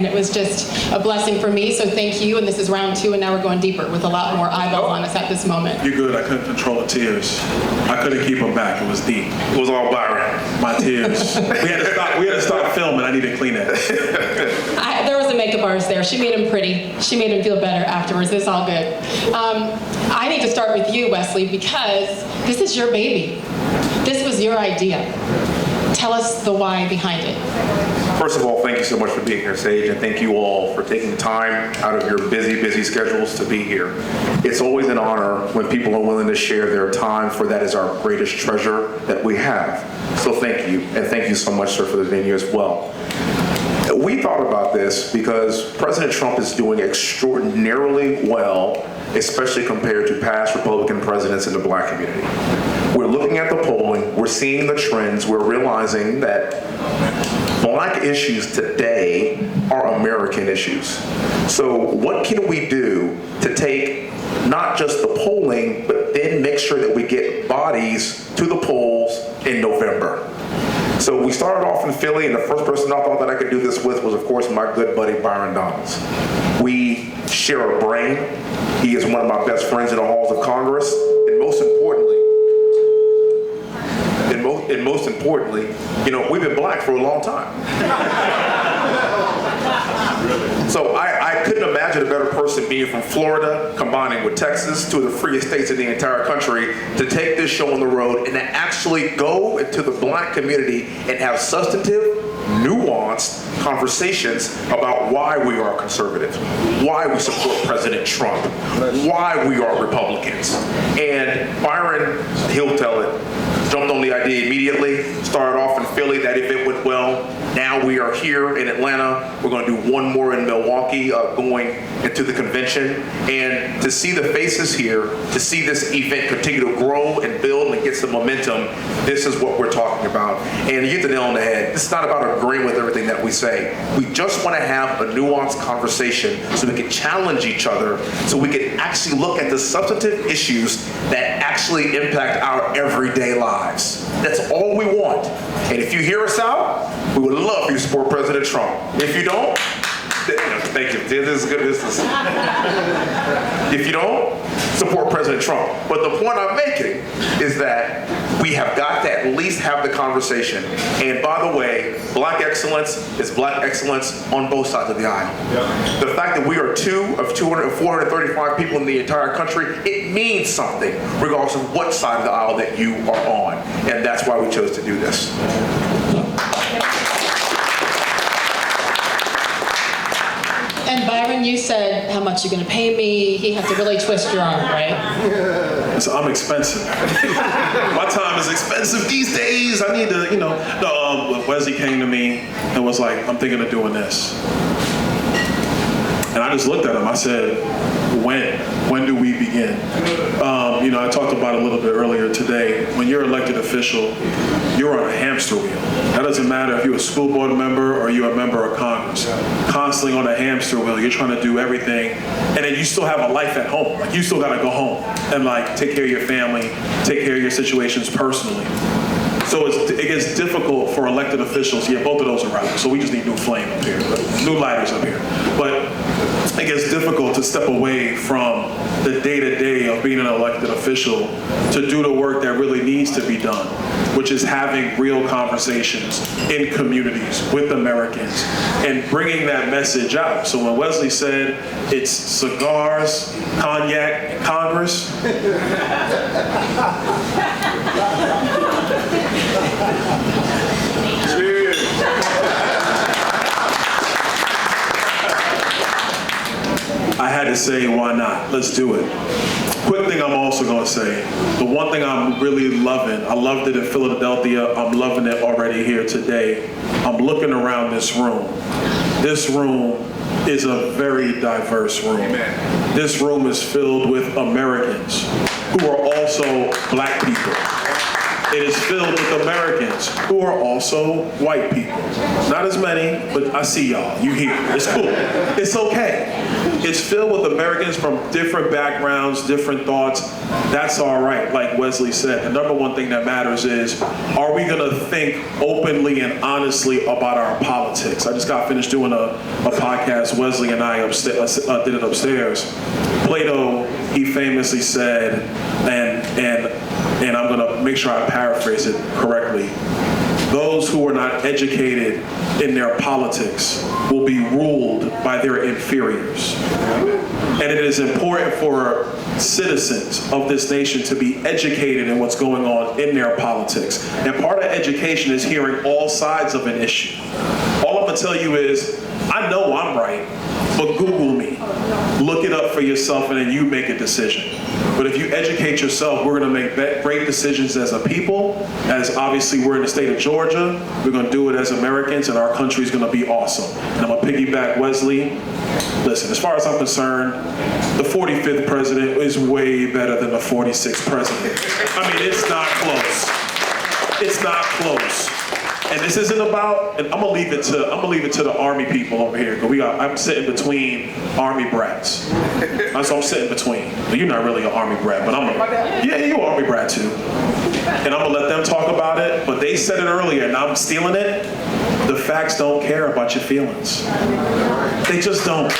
It was just a blessing for me, so thank you. And this is round 2, and now we're going deeper with a lot more eyeballs on us at this moment. You're good. I couldn't control the tears. I couldn't keep them back. It was deep. It was all Byron. My tears. We had to stop filming. I need to clean it. There was a makeup artist there. She made him pretty. She made him feel better afterwards. It's all good. I need to start with you, Wesley, because this is your baby. This was your idea. Tell us the why behind it. First of all, thank you so much for being here, Sage, and thank you all for taking time out of your busy schedules to be here. It's always an honor when people are willing to share their time, for that is our greatest treasure that we have. So thank you, and thank you so much, sir, for the venue as well. We thought about this because President Trump is doing extraordinarily well, especially compared to past Republican presidents in the Black community. We're looking at the polling, we're seeing the trends, we're realizing that Black issues today are American issues. So what can we do to take not just the polling, but then make sure that we get bodies to the polls in November? So we started off in Philly, and the first person I thought that I could do this with was, of course, my good buddy, Byron. We share a brain. He is one of my best friends in the halls of Congress, and most importantly, you know, we've been Black for a long time. So I couldn't imagine a better person being from Florida, combining with Texas, two of the freest states in the entire country, to take this show on the road and to actually go into the Black community and have substantive, nuanced conversations about why we are conservative, why we support President Trump, why we are Republicans. And Byron, he'll tell it, jumped on the idea immediately, started off in Philly. That event went well. Now we are here in Atlanta. We're going to do one more in Milwaukee, going into the convention. And to see the faces here, to see this event continue to grow and build and get some momentum, this is what we're talking about. And you hit the nail on the head. This is not about agreeing with everything that we say. We just want to have a nuanced conversation so we can challenge each other, so we can actually look at the substantive issues that actually impact our everyday lives. That's all we want. And if you hear us out, we would love for you to support President Trump. If you don't, thank you. This is good business. If you don't, support President Trump. But the point I'm making is that we have got to at least have the conversation. And by the way, Black excellence is Black excellence on both sides of the aisle. Yeah. The fact that we are 2 of 435 people in the entire country, it means something, regardless of what side of the aisle that you are on. And that's why we chose to do this. And Byron, you said how much you're going to pay me. He had to really twist your arm, right? So I'm expensive. My time is expensive these days. I need to, you know. Wesley came to me and was like, I'm thinking of doing this. And I just looked at him. I said, when do we begin? You know, I talked about it a little bit earlier today. When you're an elected official, you're on a hamster wheel. That doesn't matter if you're a school board member or you're a member of Congress. Constantly on a hamster wheel, you're trying to do everything, and then you still have a life at home. Like, you still gotta go home and like take care of your family, take care of your situations personally. So it gets difficult for elected officials. Yeah, both of those are right. So we just need new flame up here, new lighters up here. But it gets difficult to step away from the day-to-day of being an elected official to do the work that really needs to be done, which is having real conversations in communities with Americans and bringing that message out. So when Wesley said it's cigars, cognac, and Congress, I had to say, why not? Let's do it. Quick thing I'm also going to say, the one thing I'm really loving, I loved it in Philadelphia, I'm loving it already here today. I'm looking around this room. This room is a very diverse room. Amen. This room is filled with Americans who are also Black people. It is filled with Americans who are also white people. Not as many, but I see y'all. You here. It's cool. It's okay. It's filled with Americans from different backgrounds, different thoughts. That's all right, like Wesley said. The number one thing that matters is, are we going to think openly and honestly about our politics? I just got finished doing a podcast. Wesley and I did it upstairs. Plato, he famously said, and I'm going to make sure I paraphrase it correctly, those who are not educated in their politics will be ruled by their inferiors. And it is important for citizens of this nation to be educated in what's going on in their politics. And part of education is hearing all sides of an issue. All I'm going to tell you is, I know I'm right, but Google me. Look it up for yourself and then you make a decision. But if you educate yourself, we're going to make great decisions as a people. As obviously we're in the state of Georgia, we're going to do it as Americans, and our country is going to be awesome. And I'm going to piggyback Wesley. Listen, as far as I'm concerned, the 45th president is way better than the 46th president. I mean, it's not close. It's not close. And this isn't about, and I'm gonna leave it to the Army people over here, because I'm sitting between Army brats. So I'm sitting between. You're not really an Army brat, but yeah, you're an Army brat too. And I'm gonna let them talk about it, but they said it earlier, and I'm stealing it. The facts don't care about your feelings. They just don't.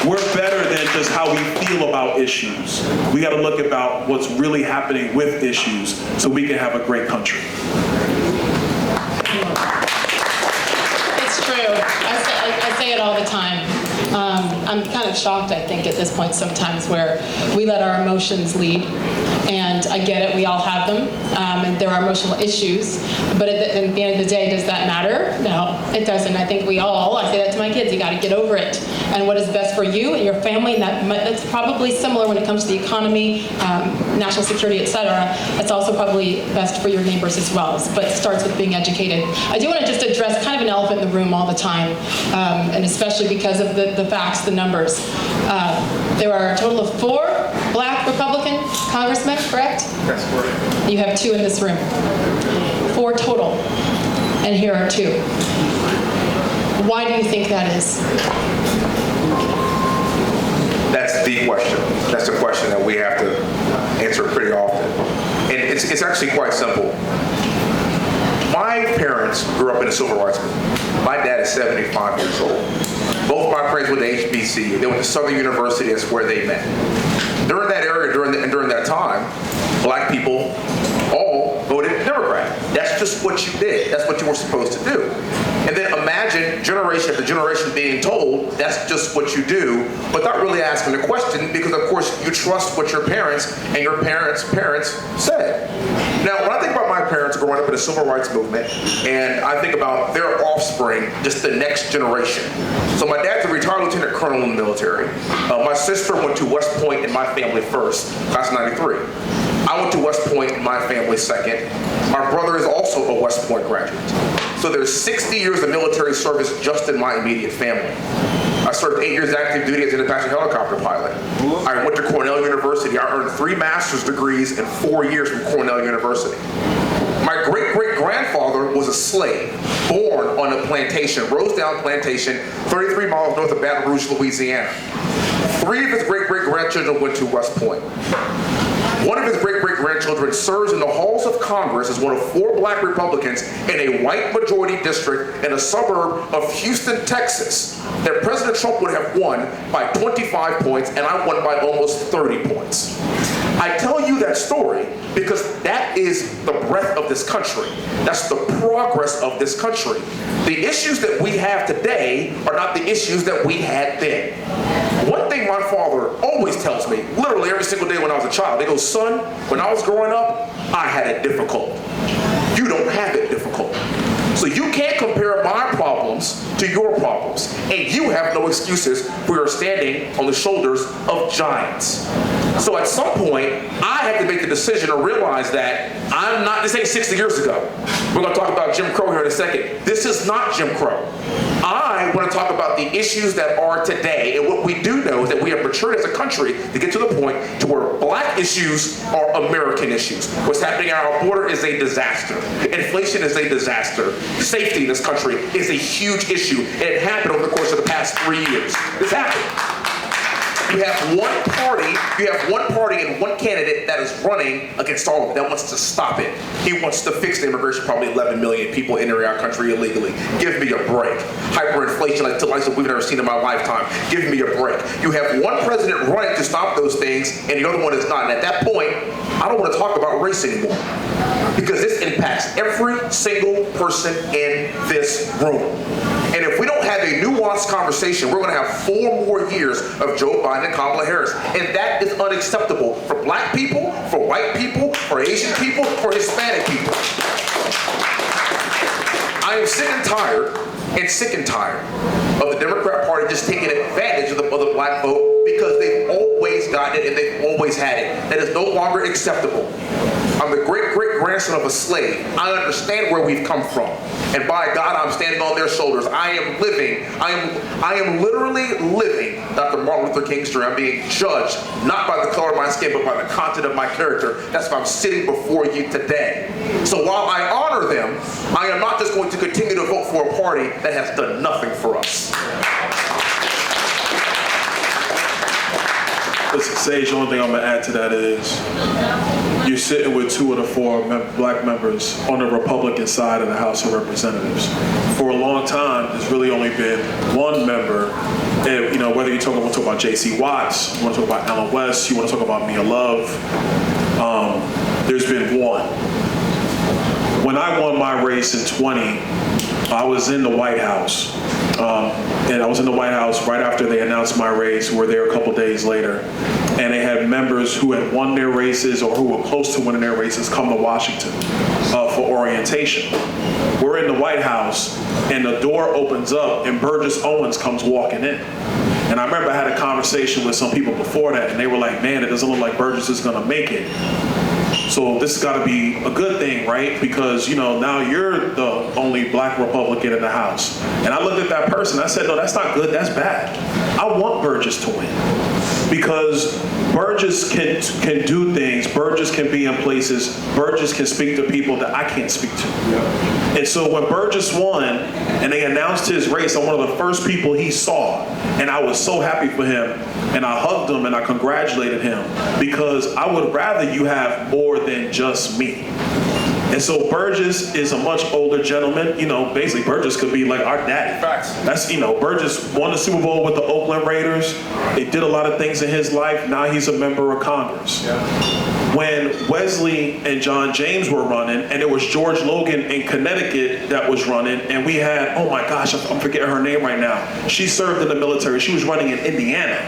We're better than just how we feel about issues. We gotta look about what's really happening with issues so we can have a great country. It's true. I say it all the time. I'm kind of shocked, I think, at this point sometimes, where we let our emotions lead. And I get it, we all have them, and there are emotional issues, but at the end of the day, does that matter? No, it doesn't. I think I say that to my kids, you gotta get over it. And what is best for you and your family, and that's probably similar when it comes to the economy, national security, et cetera. It's also probably best for your neighbors as well, but it starts with being educated. I do wanna just address kind of an elephant in the room all the time, and especially because of the facts, the numbers. There are a total of 4 Black Republican congressmen, correct? That's correct. You have 2 in this room. 4 total. And here are 2. Why do you think that is? That's the question. That's a question that we have to answer pretty often. And it's actually quite simple. My parents grew up in a civil rights movement. My dad is 75 years old. Both my parents went to HBCU. They went to Southern University. That's where they met. During that area, during that time, Black people all voted Democrat. That's just what you did. That's what you were supposed to do. And then imagine generation after generation being told that's just what you do, but not really asking the question, because of course you trust what your parents and your parents' said. Now, when I think about my parents growing up in the civil rights movement, and I think about their offspring, just the next generation. So my dad's a retired lieutenant colonel in the military. My sister went to West Point in my family first, class 93. I went to West Point in my family second. My brother is also a West Point graduate. So there's 60 years of military service just in my immediate family. I served 8 years active duty as an Apache helicopter pilot. I went to Cornell University. I earned 3 master's degrees in 4 years from Cornell University. My great-great-grandfather was a slave, born on a plantation, Rosedown Plantation, 33 miles north of Baton Rouge, Louisiana. 3 of his great-great-grandchildren went to West Point. One of his great-great-grandchildren serves in the halls of Congress as one of 4 Black Republicans in a white majority district in a suburb of Houston, Texas, that President Trump would have won by 25 points, and I won by almost 30 points. I tell you that story because that is the breadth of this country. That's the progress of this country. The issues that we have today are not the issues that we had then. One thing my father always tells me, literally every single day when I was a child, he goes, son, when I was growing up, I had it difficult. You don't have it difficult. So you can't compare my problems to your problems. And you have no excuses for your standing on the shoulders of giants. So at some point, I had to make the decision to realize that this ain't 60 years ago. We're going to talk about Jim Crow here in a second. This is not Jim Crow. I want to talk about the issues that are today. And what we do know is that we have matured as a country to get to the point to where black issues are American issues. What's happening at our border is a disaster. Inflation is a disaster. Safety in this country is a huge issue. And it happened over the course of the past 3 years. This happened. You have one party and one candidate that is running against all of it, that wants to stop it. He wants to fix the immigration, probably 11 million people entering our country illegally. Give me a break. Hyperinflation like we've never seen in my lifetime. Give me a break. You have one president running to stop those things, and the other one is not. And at that point, I don't want to talk about race anymore, because this impacts every single person in this room. And if we don't have a nuanced conversation, we're going to have 4 more years of Joe Biden and Kamala Harris. And that is unacceptable for black people, for white people, for Asian people, for Hispanic people. I am sick and tired of the Democrat Party just taking advantage of the black vote, because they've always gotten it and they've always had it. That is no longer acceptable. I'm the great-great-grandson of a slave. I understand where we've come from. And by God, I'm standing on their shoulders. I am literally living Dr. Martin Luther King's dream. I'm being judged not by the color of my skin, but by the content of my character. That's why I'm sitting before you today. So while I honor them, I am not just going to continue to vote for a party that has done nothing for us. Listen, Sage, the only thing I'm going to add to that is you're sitting with 2 of the 4 black members on the Republican side of the House of Representatives. For a long time, there's really only been one member. And, whether you want to talk about J.C. Watts, you want to talk about Alan West, you want to talk about Mia Love, there's been one. When I won my race in 20, I was in the White House. And I was in the White House right after they announced my race. We were there a couple days later. And they had members who had won their races or who were close to winning their races come to Washington for orientation. We're in the White House, and the door opens up, and Burgess Owens comes walking in. And I remember I had a conversation with some people before that, and they were like, man, it doesn't look like Burgess is going to make it. So this has got to be a good thing, right? Because, now you're the only black Republican in the House. And I looked at that person, I said, no, that's not good, that's bad. I want Burgess to win. Because Burgess can do things, Burgess can be in places, Burgess can speak to people that I can't speak to. Yeah. And so when Burgess won and they announced his race, I'm one of the first people he saw. And I was so happy for him. And I hugged him and I congratulated him, because I would rather you have more than just me. And so Burgess is a much older gentleman. Basically Burgess could be like our daddy. Facts. That's, Burgess won the Super Bowl with the Oakland Raiders. He did a lot of things in his life. Now he's a member of Congress. Yeah. When Wesley and John James were running, and it was George Logan in Connecticut that was running, and we had, oh my gosh, I'm forgetting her name right now. She served in the military. She was running in Indiana.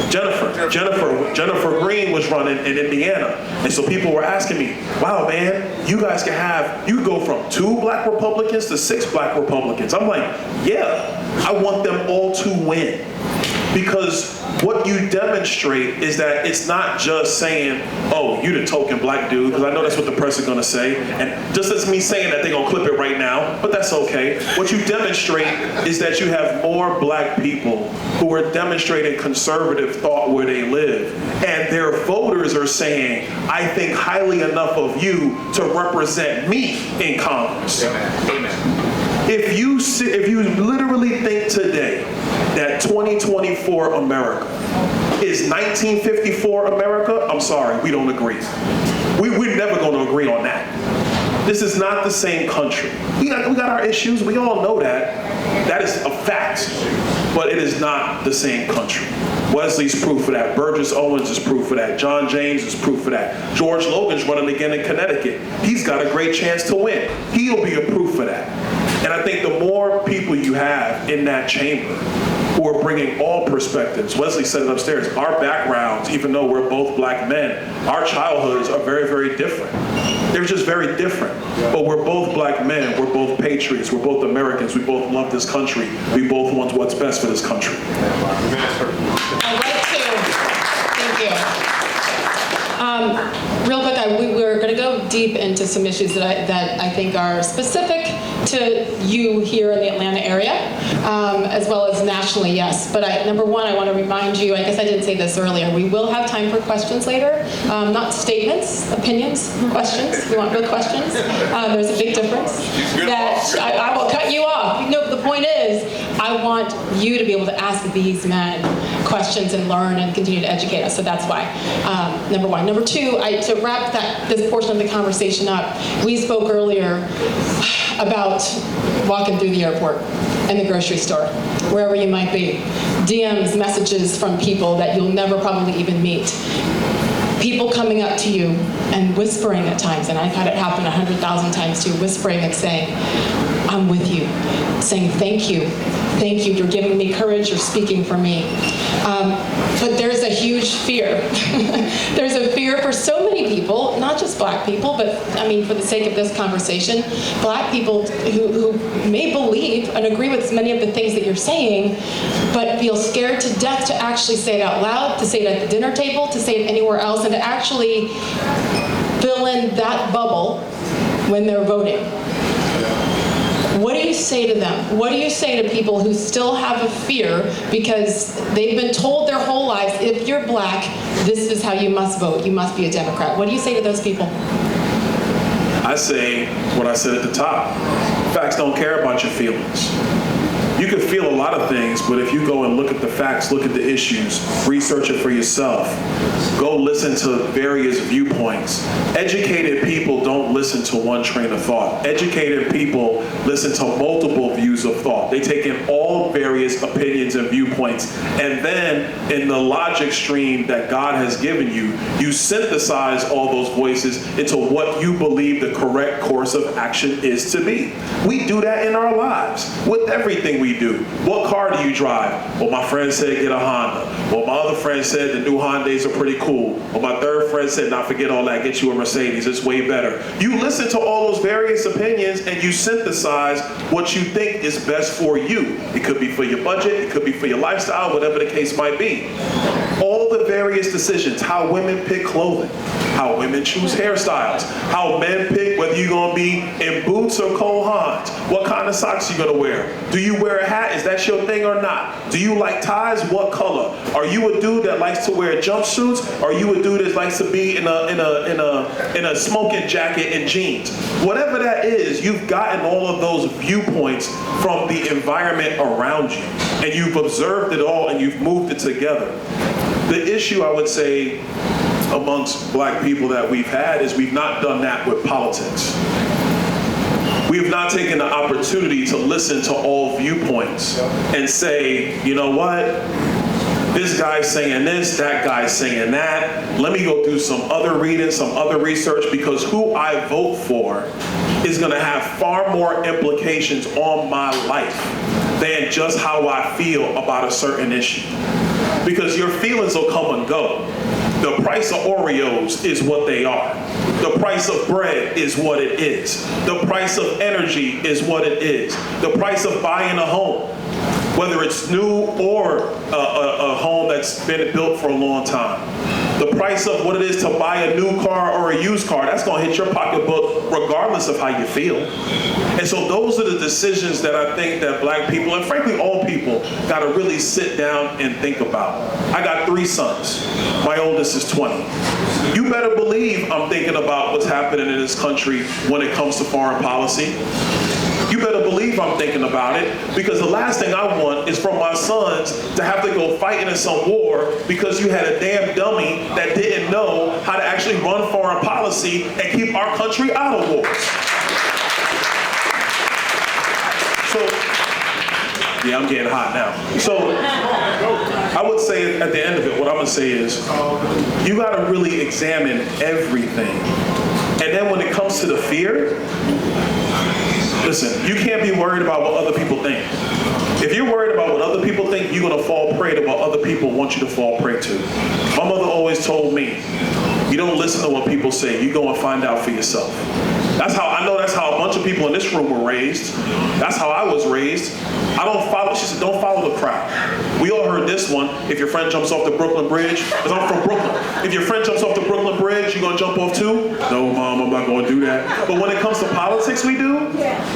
Jennifer Green was running in Indiana. And so people were asking me, wow, man, you guys you go from 2 black Republicans to 6 black Republicans. I'm like, yeah, I want them all to win. Because what you demonstrate is that it's not just saying, oh, you the token black dude, because I know that's what the press is going to say. And just as me saying that, they're going to clip it right now, but that's okay. What you demonstrate is that you have more black people who are demonstrating conservative thought where they live. And their voters are saying, I think highly enough of you to represent me in Congress. Amen. If you literally think today that 2024 America is 1954 America, I'm sorry, we don't agree. We're never going to agree on that. This is not the same country. We got our issues. We all know that. That is a fact. But it is not the same country. Wesley's proof of that. Burgess Owens is proof of that. John James is proof of that. George Logan's running again in Connecticut. He's got a great chance to win. He'll be a proof of that. And I think the more people you have in that chamber who are bringing all perspectives, Wesley said it upstairs, our backgrounds, even though we're both black men, our childhoods are very, very different. They're just very different. But we're both black men, we're both patriots, we're both Americans, we both love this country, we both want what's best for this country. I'd like to, thank you. Real quick, we're going to go deep into some issues that I think are specific to you here in the Atlanta area, as well as nationally, yes. But number one, I want to remind you, I guess I didn't say this earlier, we will have time for questions later. Not statements, opinions, questions. We want real questions. There's a big difference. That I will cut you off. No, the point is, I want you to be able to ask these men questions and learn and continue to educate us. So that's why, number one. Number two, to wrap this portion of the conversation up, we spoke earlier about walking through the airport and the grocery store, wherever you might be. DMs, messages from people that you'll never probably even meet. People coming up to you and whispering at times, and I've had it happen 100,000 times too, whispering and saying, I'm with you, saying thank you, you're giving me courage, you're speaking for me. But there's a huge fear. There's a fear for so many people, not just black people, but I mean, for the sake of this conversation, black people who may believe and agree with many of the things that you're saying, but feel scared to death to actually say it out loud, to say it at the dinner table, to say it anywhere else, and to actually fill in that bubble when they're voting. What do you say to them? What do you say to people who still have a fear because they've been told their whole lives, if you're black, this is how you must vote. You must be a Democrat. What do you say to those people? I say what I said at the top. Facts don't care about your feelings. You can feel a lot of things, but if you go and look at the facts, look at the issues, research it for yourself, go listen to various viewpoints. Educated people don't listen to one train of thought. Educated people listen to multiple views of thought. They take in all various opinions and viewpoints, and then in the logic stream that God has given you, you synthesize all those voices into what you believe the correct course of action is to be. We do that in our lives with everything we do. What car do you drive? Well, my friend said get a Honda. Well, my other friend said the new Hondas are pretty cool. Well, my third friend said, nah, forget all that, get you a Mercedes, it's way better. You listen to all those various opinions and you synthesize what you think is best for you. It could be for your budget, it could be for your lifestyle, whatever the case might be. All the various decisions, how women pick clothing, how women choose hairstyles, how men pick whether you're gonna be in boots or Cole Haans, what kind of socks you're gonna wear. Do you wear a hat? Is that your thing or not? Do you like ties? What color? Are you a dude that likes to wear jumpsuits? Are you a dude that likes to be in a smoking jacket and jeans? Whatever that is, you've gotten all of those viewpoints from the environment around you, and you've observed it all and you've moved it together. The issue, I would say, amongst black people that we've had is we've not done that with politics. We have not taken the opportunity to listen to all viewpoints and say, you know what? This guy's saying this, that guy's saying that. Let me go do some other reading, some other research, because who I vote for is gonna have far more implications on my life than just how I feel about a certain issue. Because your feelings will come and go. The price of Oreos is what they are. The price of bread is what it is. The price of energy is what it is. The price of buying a home, whether it's new or a home that's been built for a long time. The price of what it is to buy a new car or a used car, that's gonna hit your pocketbook regardless of how you feel. And so those are the decisions that I think that black people, and frankly all people, gotta really sit down and think about. I got 3 sons. My oldest is 20. You better believe I'm thinking about what's happening in this country when it comes to foreign policy. You better believe I'm thinking about it, because the last thing I want is for my sons to have to go fighting in some war because you had a damn dummy that didn't know how to actually run foreign policy and keep our country out of wars. So, yeah, I'm getting hot now. So, I would say at the end of it, what I'm gonna say is, you gotta really examine everything. And then when it comes to the fear, listen, you can't be worried about what other people think. If you're worried about what other people think, you're gonna fall prey to what other people want you to fall prey to. My mother always told me, you don't listen to what people say, you go and find out for yourself. That's how a bunch of people in this room were raised. That's how I was raised. She said, don't follow the crowd. We all heard this one. If your friend jumps off the Brooklyn Bridge, because I'm from Brooklyn. If your friend jumps off the Brooklyn Bridge, you gonna jump off too? No, Mom, I'm not gonna do that. But when it comes to politics, we do.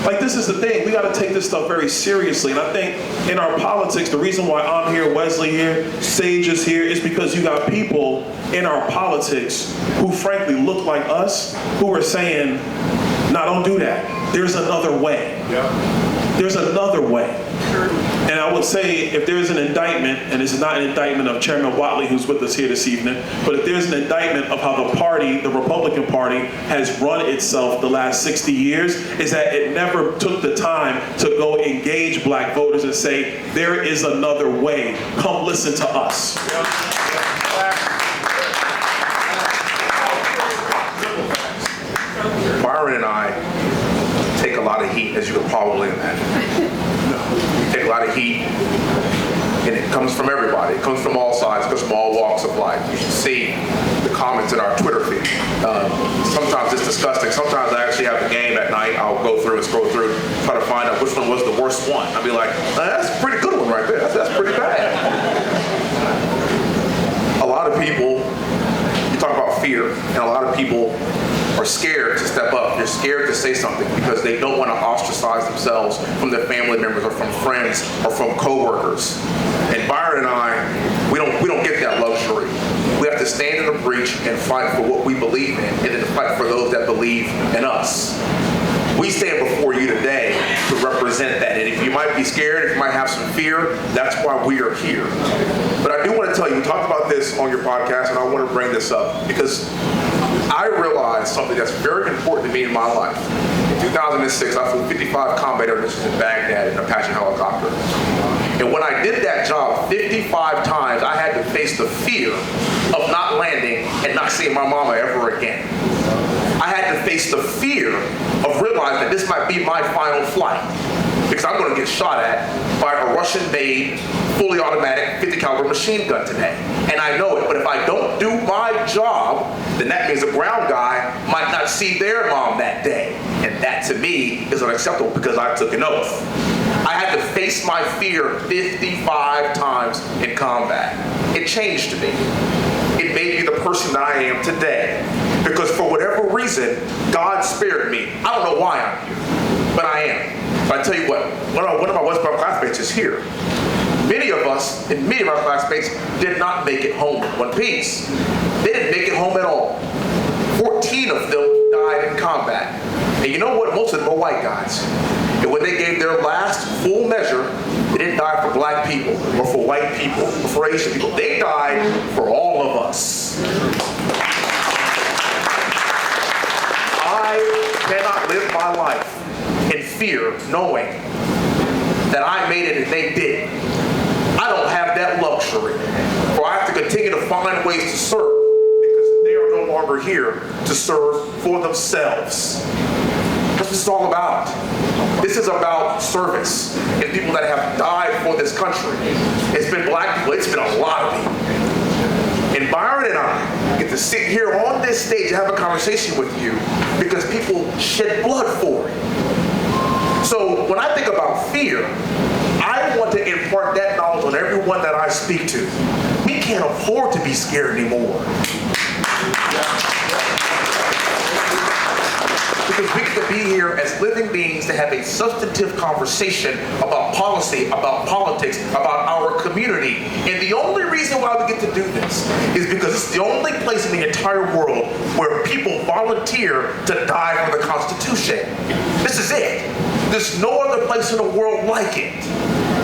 Like, this is the thing. We gotta take this stuff very seriously. And I think in our politics, the reason why I'm here, Wesley here, Sage is here, is because you got people in our politics who frankly look like us, who are saying, nah, don't do that. There's another way. There's another way. And I would say, if there's an indictment, and this is not an indictment of Chairman Watley, who's with us here this evening, but if there's an indictment of how the party, the Republican Party, has run itself the last 60 years, is that it never took the time to go engage black voters and say, there is another way. Come listen to us. Byron and I take a lot of heat, as you can probably imagine. We take a lot of heat, and it comes from everybody. It comes from all sides. It comes from all walks of life. You should see the comments in our Twitter feed. Sometimes it's disgusting. Sometimes I actually have a game at night. I'll go through and scroll through, try to find out which one was the worst one. I'll be like, that's a pretty good one right there. That's pretty bad. A lot of people, you talk about fear, and a lot of people are scared to step up. They're scared to say something because they don't want to ostracize themselves from their family members or from friends or from coworkers. And Byron and I, we don't get that luxury. We have to stand in the breach and fight for what we believe in, and then to fight for those that believe in us. We stand before you today to represent that. And if you might be scared, if you might have some fear, that's why we are here. But I do want to tell you, we talked about this on your podcast, and I want to bring this up because I realized something that's very important to me in my life. In 2006, I flew 55 combat air missions in Baghdad in an Apache helicopter. And when I did that job 55 times, I had to face the fear of not landing and not seeing my mama ever again. I had to face the fear of realizing that this might be my final flight because I'm going to get shot at by a Russian-made, fully automatic 50 caliber machine gun today. And I know it, but if I don't do my job, then that means a ground guy might not see their mom that day. And that to me is unacceptable because I took an oath. I had to face my fear 55 times in combat. It changed me. It made me the person that I am today. Because for whatever reason, God spared me. I don't know why I'm here, but I am. But I tell you what, one of my West Point classmates is here. Many of us, and many of our classmates, did not make it home in one piece. They didn't make it home at all. 14 of them died in combat. And you know what? Most of them are white guys. And when they gave their last full measure, they didn't die for black people, or for white people, or for Asian people. They died for all of us. I cannot live my life in fear knowing that I made it and they didn't. I don't have that luxury. For I have to continue to find ways to serve because they are no longer here to serve for themselves. That's what it's all about. This is about service and people that have died for this country. It's been black people, it's been a lot of people. And Byron and I get to sit here on this stage and have a conversation with you because people shed blood for it. So when I think about fear, I want to impart that knowledge on everyone that I speak to. We can't afford to be scared anymore. Because we get to be here as living beings to have a substantive conversation about policy, about politics, about our community. And the only reason why we get to do this is because it's the only place in the entire world where people volunteer to die for the Constitution. This is it. There's no other place in the world like it.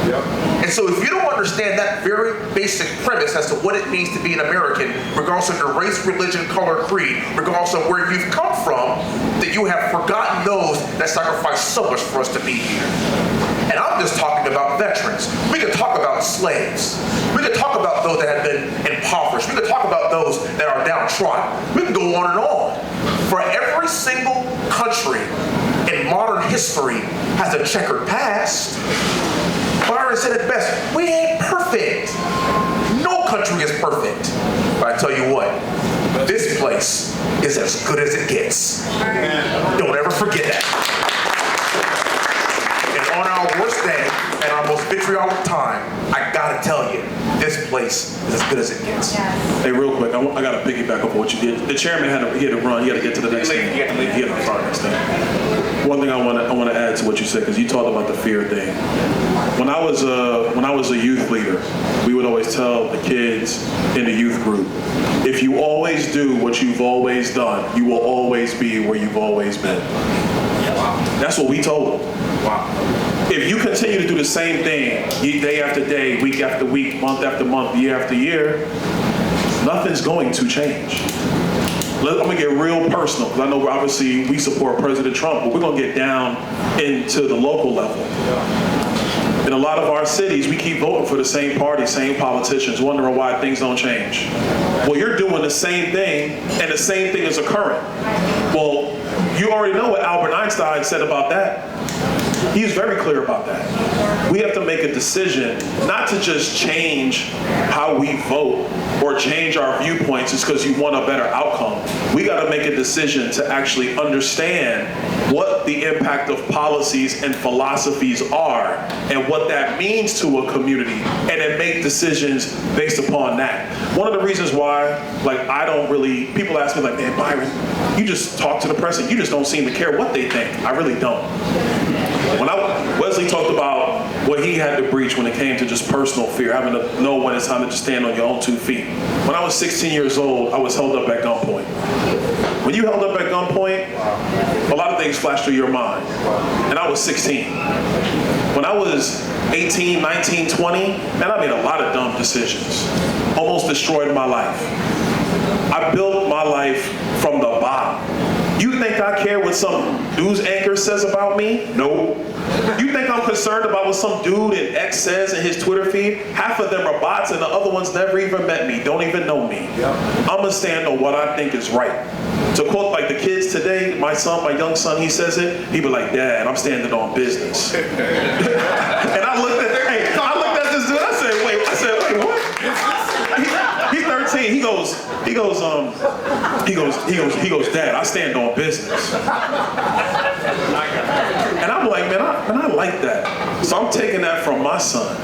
Yep. And so if you don't understand that very basic premise as to what it means to be an American, regardless of your race, religion, color, creed, regardless of where you've come from, that you have forgotten those that sacrificed so much for us to be here. And I'm just talking about veterans. We could talk about slaves. We could talk about those that have been impoverished. We could talk about those that are downtrodden. We can go on and on. For every single country in modern history has a checkered past. Byron said it best, we ain't perfect. No country is perfect. But I tell you what, this place is as good as it gets. Don't ever forget that. And on our worst day and our most vitriolic time, I gotta tell you, place is as good as it gets. Hey, real quick, I got to piggyback off what you did. The chairman had to run. He had to get to the next thing. He had to start next thing. One thing I want to add to what you said, because you talked about the fear thing. When I was a youth leader, we would always tell the kids in the youth group, if you always do what you've always done, you will always be where you've always been. That's what we told them. Wow. If you continue to do the same thing day after day, week after week, month after month, year after year, nothing's going to change. I'm gonna get real personal, because I know obviously we support President Trump, but we're gonna get down into the local level. In a lot of our cities, we keep voting for the same party, same politicians, wondering why things don't change. Well, you're doing the same thing, and the same thing is occurring. Well, you already know what Albert Einstein said about that. He's very clear about that. We have to make a decision not to just change how we vote or change our viewpoints just because you want a better outcome. We got to make a decision to actually understand what the impact of policies and philosophies are and what that means to a community, and then make decisions based upon that. One of the reasons why, I don't really, people ask me man, Byron, you just talk to the president, you just don't seem to care what they think. I really don't. Wesley talked about what he had to breach when it came to just personal fear, having to know when it's time to just stand on your own 2 feet. When I was 16 years old, I was held up at gunpoint. When you held up at gunpoint, a lot of things flash through your mind. And I was 16. When I was 18, 19, 20, man, I made a lot of dumb decisions. Almost destroyed my life. I built my life from the bottom. You think I care what some news anchor says about me? No. You think I'm concerned about what some dude in X says in his Twitter feed? Half of them are bots and the other ones never even met me, don't even know me. I'm gonna stand on what I think is right. To quote the kids today, my young son, he says it, he be like, Dad, I'm standing on business. And I looked at this dude, I said, wait, what? He's 13. He goes, Dad, I stand on business. And I'm like, man, I like that. So I'm taking that from my son.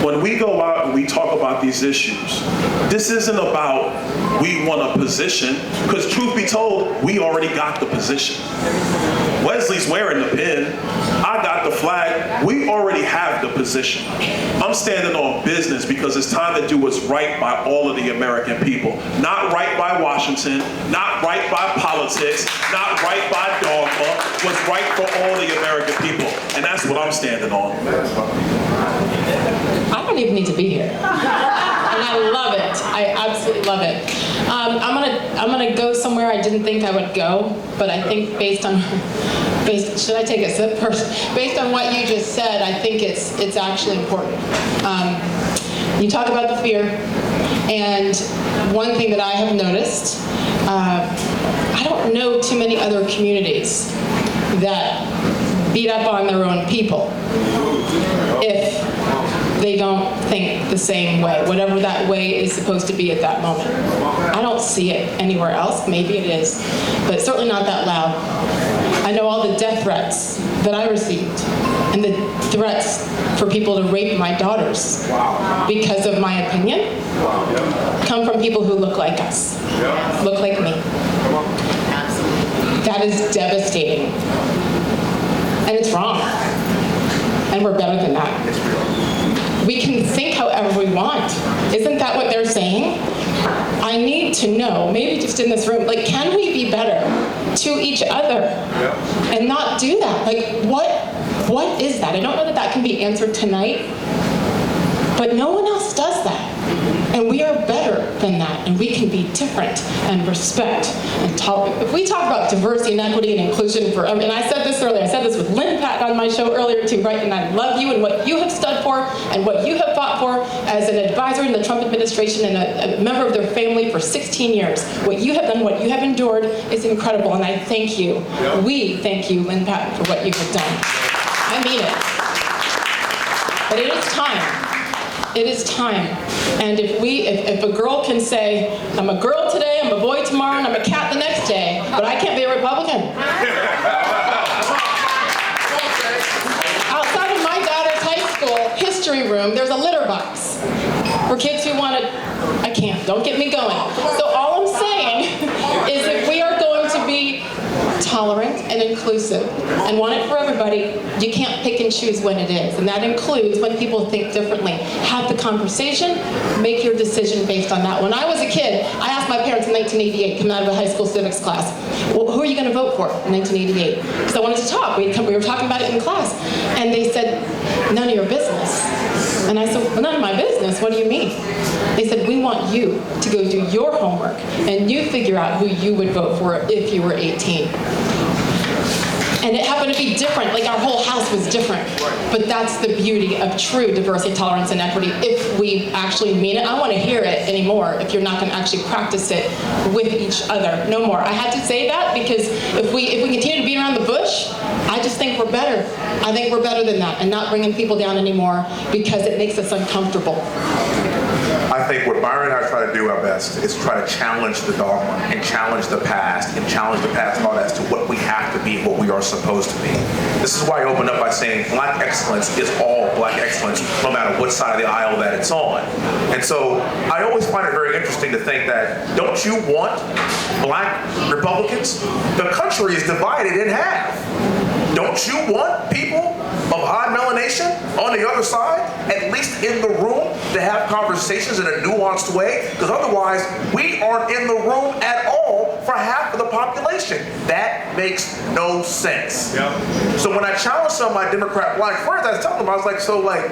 When we go out and we talk about these issues, this isn't about we want a position, because truth be told, we already got the position. Wesley's wearing the pin. I got the flag. We already have the position. I'm standing on business because it's time to do what's right by all of the American people. Not right by Washington, not right by politics, not right by dogma, what's right for all the American people. And that's what I'm standing on. I don't even need to be here. And I love it. I absolutely love it. I'm gonna go somewhere I didn't think I would go, but I think should I take a sip first? Based on what you just said, I think it's actually important. You talk about the fear, and one thing that I have noticed, I don't know too many other communities that beat up on their own people if they don't think the same way, whatever that way is supposed to be at that moment. I don't see it anywhere else. Maybe it is, but certainly not that loud. I know all the death threats that I received and the threats for people to rape my daughters because of my opinion come from people who look like us, look like me. That is devastating. And it's wrong. And we're better than that. We can think however we want. Isn't that what they're saying? I need to know, maybe just in this room, can we be better to each other and not do that? What is that? I don't know that that can be answered tonight, but no one else does that. And we are better than that, and we can be different and respect and tolerate. If we talk about diversity and equity and inclusion for, and I said this earlier, I said this with Lynn Patton on my show earlier too, right? And I love you and what you have stood for and what you have fought for as an advisor in the Trump administration and a member of their family for 16 years. What you have done, what you have endured is incredible, and I thank you. We thank you, Lynn Patton, for what you have done. I mean it. But it is time. It is time. And if a girl can say, I'm a girl today, I'm a boy tomorrow, and I'm a cat the next day, but I can't be a Republican. Outside of my daughter's high school history room, there's a litter box. For kids who want to, I can't, don't get me going. So all I'm saying is if we are going to be tolerant and inclusive and want it for everybody, you can't pick and choose when it is. And that includes when people think differently. Have the conversation, make your decision based on that. When I was a kid, I asked my parents in 1988, coming out of a high school civics class, well, who are you going to vote for in 1988? Because I wanted to talk. We were talking about it in class. And they said, none of your business. And I said, well, none of my business? What do you mean? They said, we want you to go do your homework and you figure out who you would vote for if you were 18. And it happened to be different, like our whole house was different. But that's the beauty of true diversity, tolerance, and equity if we actually mean it. I don't want to hear it anymore if you're not going to actually practice it with each other. No more. I had to say that because if we continue to beat around the bush, I just think we're better. I think we're better than that and not bringing people down anymore because it makes us uncomfortable. I think what Byron and I try to do our best is try to challenge the dogma and challenge the past thought as to what we have to be, what we are supposed to be. This is why I opened up by saying black excellence is all black excellence, no matter what side of the aisle that it's on. And so I always find it very interesting to think that, don't you want black Republicans? The country is divided in half. Don't you want people of high melanation on the other side, at least in the room, to have conversations in a nuanced way? Because otherwise, we aren't in the room at all for half of the population. That makes no sense. Yep. So when I challenged some of my Democrat black friends, I was telling them, I was like, so like,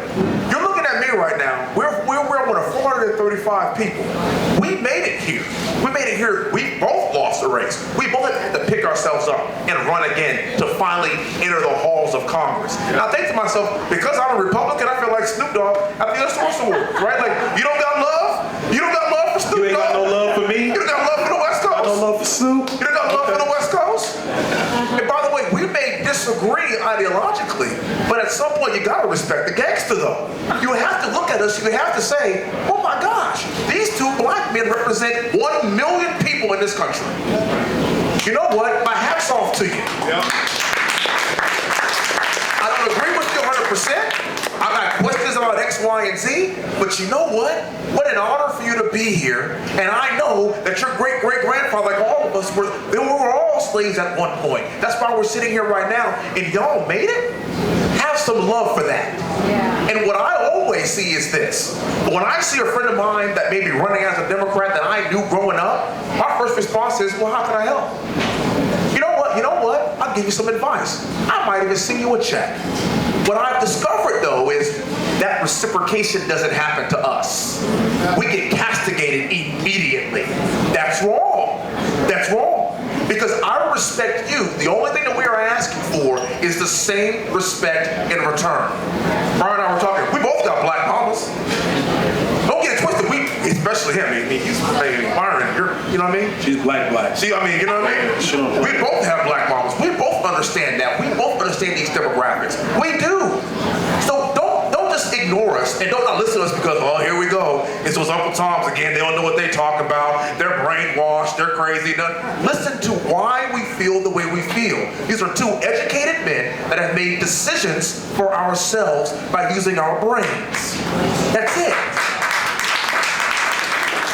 you're looking at me right now. We're one of 435 people. We made it here. We made it here. We both lost the race. We both had to pick ourselves up and run again to finally enter the halls of Congress. And I think to myself, because I'm a Republican, I feel like Snoop Dogg at the Source Awards, right? Like, you don't got love? You don't got love for Snoop Dogg? You ain't got no love for me? You don't got love for the West Coast? No love for Snoop? You don't got love for the West Coast? And by the way, we may disagree ideologically, but at some point you gotta respect the gangster though. You have to look at us, you have to say, oh my gosh, these two black men represent 1 million people in this country. You know what? My hat's off to you. Yep. I don't agree with you 100%. I got questions about X, Y, and Z, but you know what? What an honor for you to be here. And I know that your great-great-grandfather, like all of us, we were all slaves at one point. That's why we're sitting here right now. And y'all made it? Have some love for that. Yeah. And what I always see is this. When I see a friend of mine that may be running as a Democrat that I knew growing up, my first response is, well, how can I help? You know what? I'll give you some advice. I might even send you a check. What I've discovered, though, is that reciprocation doesn't happen to us. We get castigated immediately. That's wrong. That's wrong. Because I respect you. The only thing that we are asking for is the same respect in return. Byron and I were talking. We both got black mamas. Don't get it twisted. Especially him. I mean, he's Byron. You know what I mean? She's black. See, I mean, you know what I mean? Sure. We both have black mamas. We both understand that. We both understand these demographics. We do. So don't just ignore us and don't not listen to us because, oh, here we go. It's those Uncle Toms again. They don't know what they talk about. They're brainwashed. They're crazy. No, listen to why we feel the way we feel. These are two educated men that have made decisions for ourselves by using our brains. That's it.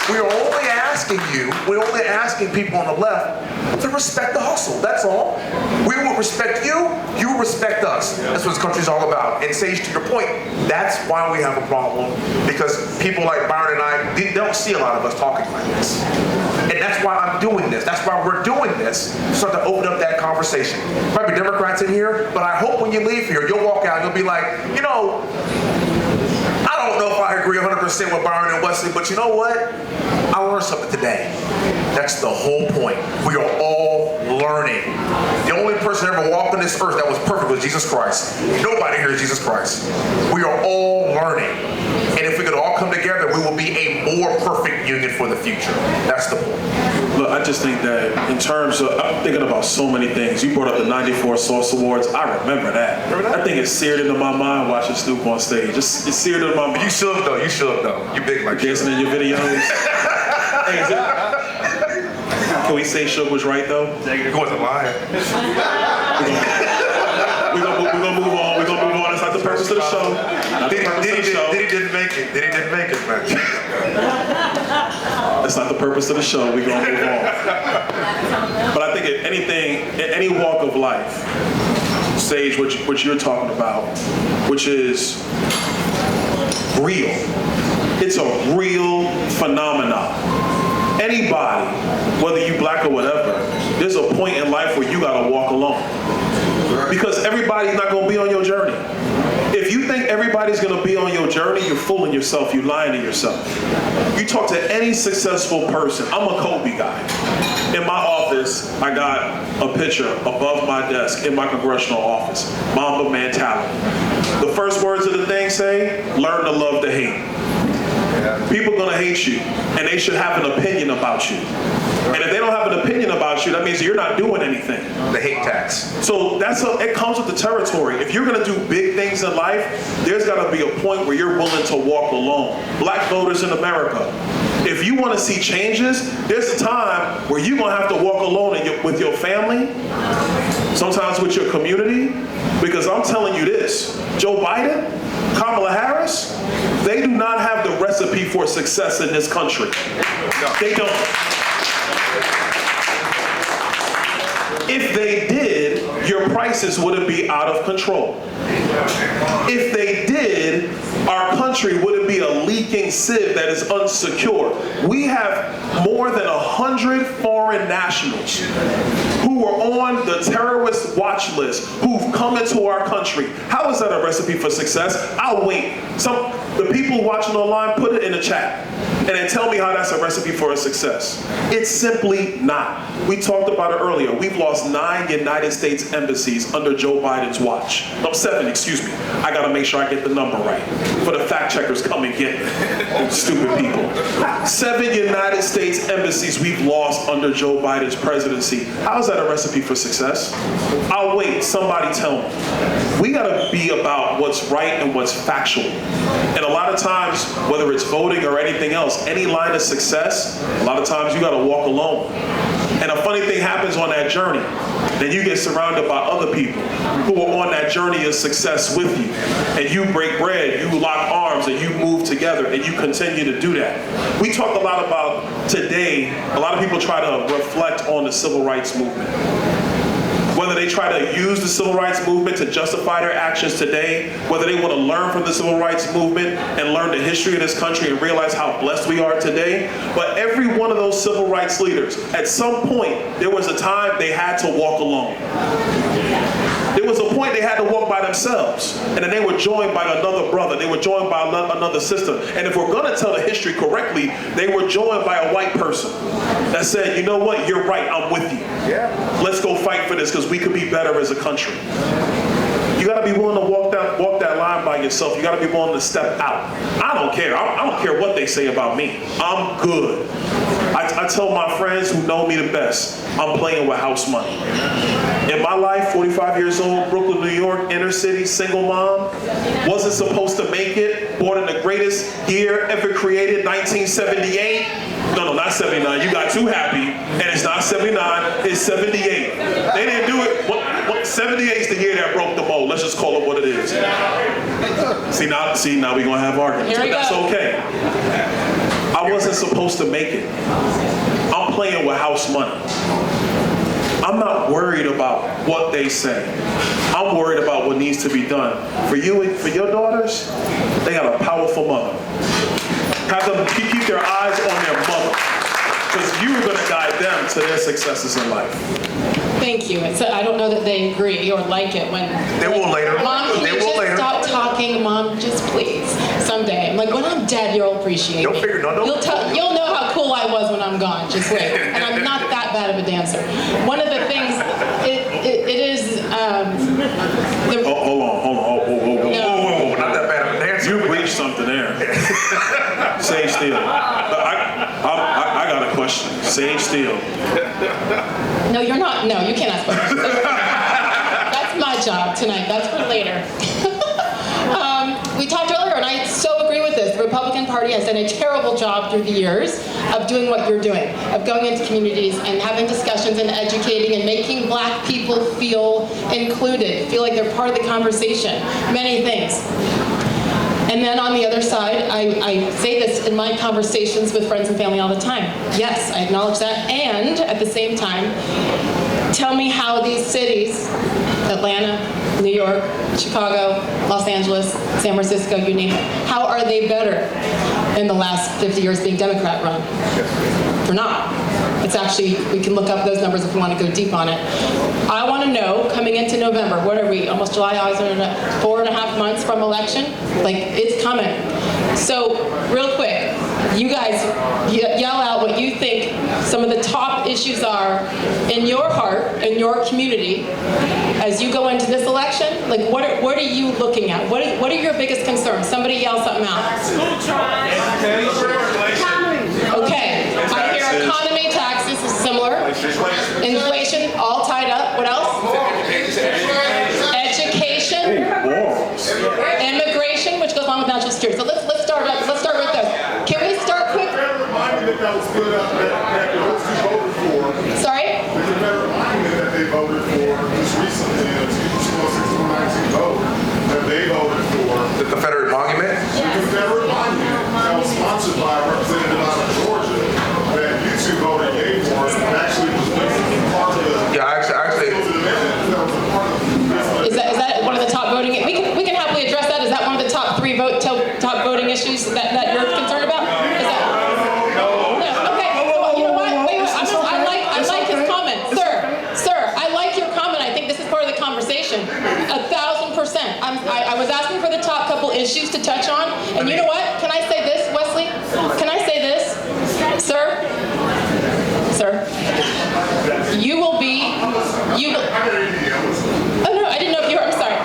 We're only asking people on the left to respect the hustle. That's all. We will respect you, you respect us. That's what this country's all about. And Sage, to your point, that's why we have a problem. Because people like Byron and I, they don't see a lot of us talking like this. And that's why I'm doing this. That's why we're doing this. Start to open up that conversation. There might be Democrats in here, but I hope when you leave here, you'll walk out and you'll be like, you know, I don't know if I agree 100% with Byron and Wesley, but you know what? I learned something today. That's the whole point. We are all learning. The only person that ever walked on this earth that was perfect was Jesus Christ. Nobody here is Jesus Christ. We are all learning. And if we could all come together, we will be a more perfect union for the future. That's the point. Look, I just think that in terms of, I'm thinking about so many things. You brought up the 94 Source Awards. I remember that. I think it's seared into my mind watching Snoop on stage. It's seared into my mind. You should though. You big like dancing in your videos. Hey, can we say Suge was right though? He wasn't lying. We're gonna move on. It's not the the purpose of the show. Not the purpose of the show. Diddy didn't make it. Diddy didn't make it, man. That's not the purpose of the show. We're gonna move on. But I think in any walk of life, Sage, what you're talking about, which is real. It's a real phenomenon. Anybody, whether you black or whatever, there's a point in life where you gotta walk alone. Because everybody's not gonna be on your journey. If you think everybody's gonna be on your journey, you're fooling yourself, you're lying to yourself. You talk to any successful person. I'm a Kobe guy. In my office, I got a picture above my desk in my congressional office. Mamba mentality. The first words of the thing say, learn to love to hate. People are gonna hate you, and they should have an opinion about you. And if they don't have an opinion about you, that means you're not doing anything. The hate tax. So it comes with the territory. If you're gonna do big things in life, there's gotta be a point where you're willing to walk alone. Black voters in America, if you wanna see changes, there's a time where you're gonna have to walk alone with your family, sometimes with your community, because I'm telling you this, Joe Biden, Kamala Harris, they do not have the recipe for success in this country. No. They don't. If they did, your prices wouldn't be out of control. If they did, our country wouldn't be a leaking sieve that is unsecure. We have more than 100 foreign nationals who are on the terrorist watch list who've come into our country. How is that a recipe for success? I'll wait. The people watching online, put it in the chat and then tell me how that's a recipe for a success. It's simply not. We talked about it earlier. We've lost 9 United States embassies under Joe Biden's watch. No, 7, excuse me. I gotta make sure I get the number right. For the fact checkers come and get me. Stupid people. 7 United States embassies we've lost under Joe Biden's presidency. How is that a recipe for success? I'll wait, somebody tell me. We gotta be about what's right and what's factual. And a lot of times, whether it's voting or anything else, any line of success, a lot of times you gotta walk alone. And a funny thing happens on that journey. Then you get surrounded by other people who are on that journey of success with you. And you break bread, you lock arms, and you move together, and you continue to do that. We talked a lot about today, a lot of people try to reflect on the civil rights movement. Whether they try to use the civil rights movement to justify their actions today, whether they want to learn from the civil rights movement and learn the history of this country and realize how blessed we are today. But every one of those civil rights leaders, at some point, there was a time they had to walk alone. There was a point they had to walk by themselves, and then they were joined by another brother, they were joined by another sister. And if we're gonna tell the history correctly, they were joined by a white person that said, you know what, you're right, I'm with you. Yeah. Let's go fight for this because we could be better as a country. You gotta be willing to walk that line by yourself. You gotta be willing to step out. I don't care. I don't care what they say about me. I'm good. I tell my friends who know me the best, I'm playing with house money. In my life, 45 years old, Brooklyn, New York, inner city, single mom, wasn't supposed to make it, born in the greatest year ever created, 1978. No, not 79. You got too happy, and it's not 79, it's 78. They didn't do it. 78 is the year that broke the mold. Let's just call it what it is. See, now we're going to have arguments. But that's okay. I wasn't supposed to make it. I'm playing with house money. I'm not worried about what they say. I'm worried about what needs to be done. For you and for your daughters, they got a powerful mother. Have them keep their eyes on their mother, because you are going to guide them to their successes in life. Thank you. I don't know that they agree or like it when they will later. Mom, can you just stop talking? Mom, just please. Someday. I'm like, when I'm dead, you'll appreciate me. You'll know how cool I was when I'm gone. Just wait. And I'm not that bad of a dancer. One of the things, it is. Hold on. Whoa. Not that bad of a dancer. You breached something there. Sage Steele. I got a question. Sage Steele. No, you're not. No, you can't ask questions. That's my job tonight. That's for later. We talked earlier, and I so agree with this. The Republican Party has done a terrible job through the years of doing what you're doing, of going into communities and having discussions and educating and making black people feel included, feel like they're part of the conversation, many things. And then on the other side, I say this in my conversations with friends and family all the time. Yes, I acknowledge that. And at the same time, tell me how these cities, Atlanta, New York, Chicago, Los Angeles, San Francisco, you name it, how are they better in the last 50 years being Democrat run? They're not. It's actually, we can look up those numbers if we want to go deep on it. I want to know, coming into November, what are we, almost July, August, 4.5 months from election? Like, it's coming. So, real quick, you guys yell out what you think some of the top issues are in your heart, in your community, as you go into this election. Like, what are you looking at? What are your biggest concerns? Somebody yell something out. Okay, I hear economy, taxes is similar. Inflation, all tied up. What else? Education. Immigration, which goes along with national security. So let's start with this. Can we start quick? Sorry? There's a better monument that they voted for just recently, the 2016-19 vote that they voted for. The Confederate monument? The Confederate monument that was sponsored by a representative out of Georgia that you two voted yay for actually was part of the... Yeah, actually. Is that one of the top voting? We can happily address that. Is that one of the top voting issues that you're concerned about? Is that? No. Okay. Well, you know what? Wait. I like his comment, sir. I like your comment. I think this is part of the conversation. 1,000%. I was asking for the top couple issues to touch on, and you know what? Can I say this, Wesley? Can I say this, sir? You will be. Oh no, I didn't know if you were. I'm sorry.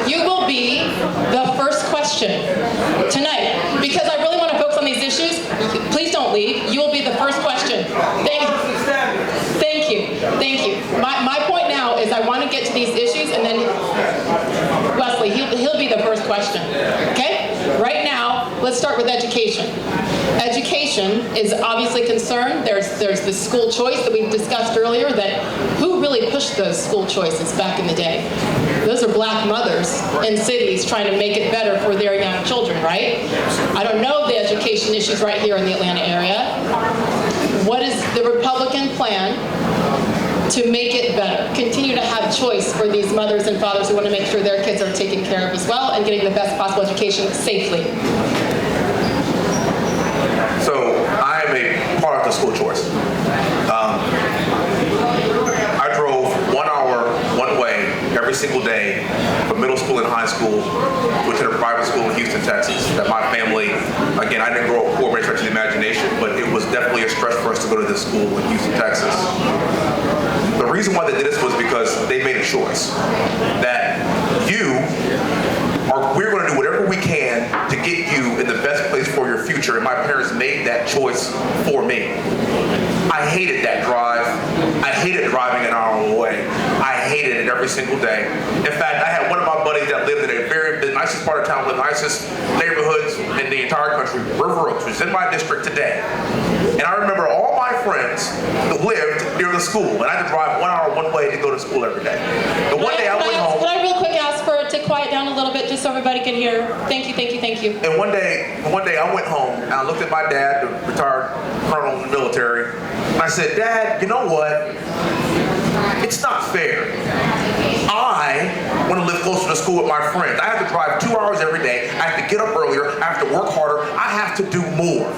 You will be the first question tonight because I really want to focus on these issues. Please don't leave. You will be the first question. Thank you. My point now is I want to get to these issues and then Wesley, he'll be the first question. Okay? Right now, let's start with education. Education is obviously concerned. There's the school choice that we discussed earlier. That who really pushed those school choices back in the day? Those are black mothers in cities trying to make it better for their young children, right? I don't know the education issues right here in the Atlanta area. What is the Republican plan to make it better? Continue to have choice for these mothers and fathers who want to make sure their kids are taken care of as well and getting the best possible education safely. So I am a part of the school choice. I drove 1 hour one way every single day from middle school and high school to attend a private school in Houston, Texas. That my family, again, I didn't grow up poor by any stretch of the imagination, but it was definitely a stretch for us to go to this school in Houston, Texas. The reason why they did this was because they made a choice that we're going to do whatever we can to get you in the best place for your future, and my parents made that choice for me. I hated that drive. I hated driving an hour away. I hated it every single day. In fact, I had one of my buddies that lived in the nicest part of town, with the nicest neighborhoods in the entire country, River Oaks, which is in my district today. And I remember all my friends that lived near the school, and I had to drive 1 hour one way to go to school every day. The one day I went home. Can I real quick ask for it to quiet down a little bit just so everybody can hear? Thank you. And one day I went home and I looked at my dad, the retired colonel in the military, and I said, Dad, you know what? It's not fair. I want to live closer to school with my friends. I have to drive 2 hours every day. I have to get up earlier. I have to work harder. I have to do more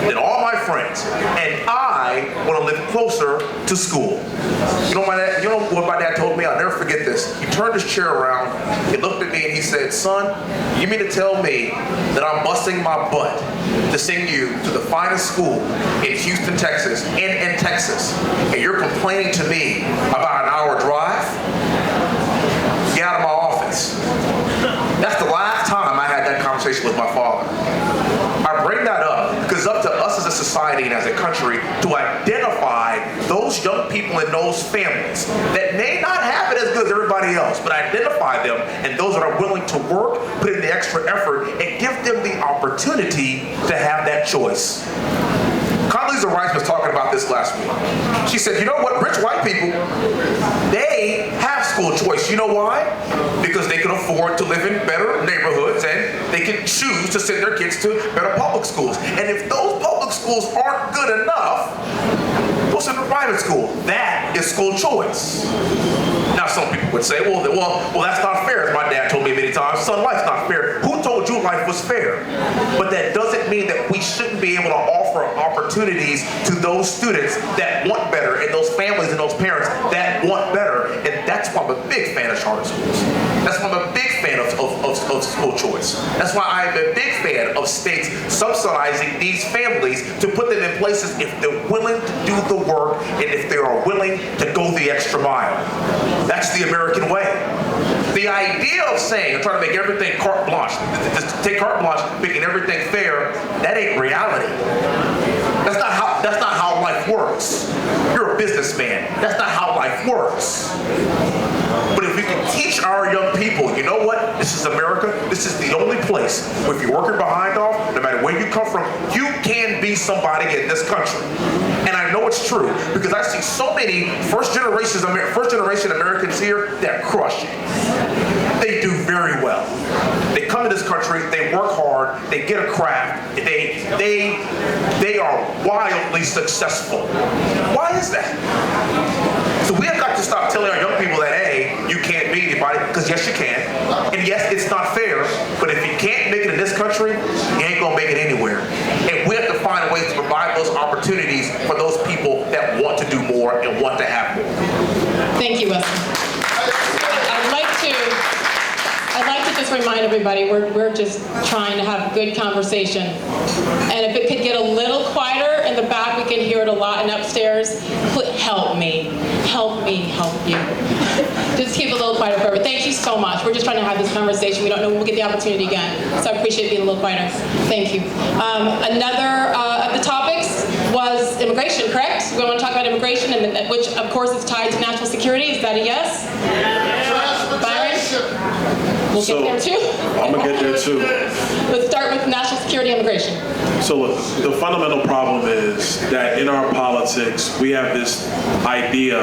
than all my friends. And I want to live closer to school. You know what my dad told me? I'll never forget this. He turned his chair around. He looked at me and he said, Son, you mean to tell me that I'm busting my butt to send you to the finest school in Houston, Texas, in Texas, and you're complaining to me about an hour drive? Get out of my office. That's the last time I had that conversation with my father. I bring that up because it's up to us as a a society and as a country to identify those young people in those families that may not have it as good as everybody else, but identify them, and those that are willing to work, put in the extra effort, and give them the opportunity to have that choice. Condoleezza Rice was talking about this last week. She said, you know what, rich white people, they have school choice. You know why? Because they can afford to live in better neighborhoods and they can choose to send their kids to better public schools. And if those public schools aren't good enough, go send them to private school. That is school choice. Now some people would say, well, that's not fair. As my dad told me many times, son, life's not fair. Who told you life was fair? But that doesn't mean that we shouldn't be able to offer opportunities to those students that want better, and those families and those parents that want better. And that's why I'm a big fan of charter schools. That's why I'm a big fan of school choice. That's why I'm a big fan of states subsidizing these families to put them in places if they're willing to do the work and if they are willing to go the extra mile. That's the American way. The idea of saying, and trying to make everything carte blanche, just take carte blanche, making everything fair, that ain't reality. That's not how life works. You're a businessman. That's not how life works. But if we can teach our young people, you know what? This is America. This is the only place where if you're working behind off, no matter where you come from, you can be somebody in this country. And I know it's true because I see so many first generation Americans here that crush it. They do very well. They come to this country, they work hard, they get a craft, they are wildly successful. Why is that? So we have got to stop telling our young people that, hey, you can't be anybody, because yes, you can. And yes, it's not fair, but if you can't make it in this country, you ain't gonna make it anywhere. And we have to find ways to provide those opportunities for those people that want to do more and want to have more. Thank you, Wesley. I'd like to just remind everybody, we're just trying to have good conversation. And if it could get a little quieter in the back, we can hear it a lot, and upstairs, help me. Help me help you. Just keep it a little quieter forever. Thank you so much. We're just trying to have this conversation. We don't know when we'll get the opportunity again. So I appreciate being a little quieter. Thank you. Another of the topics was immigration, correct? We want to talk about immigration, and which of course is tied to national security. Is that a yes? Byron? We'll get there too. I'm gonna get there too. Let's start with national security and immigration. So look, the fundamental problem is that in our politics, we have this idea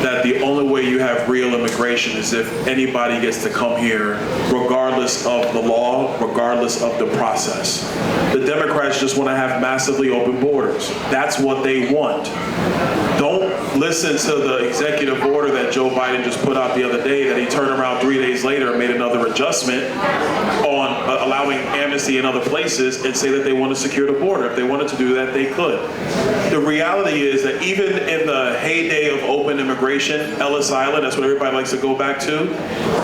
that the only way you have real immigration is if anybody gets to come here, regardless of the law, regardless of the process. The Democrats just want to have massively open borders. That's what they want. Don't listen to the executive order that Joe Biden just put out the other day that he turned around 3 days later and made another adjustment on allowing amnesty in other places and say that they want to secure the border. If they wanted to do that, they could. The reality is that even in the heyday of open immigration, Ellis Island, that's what everybody likes to go back to,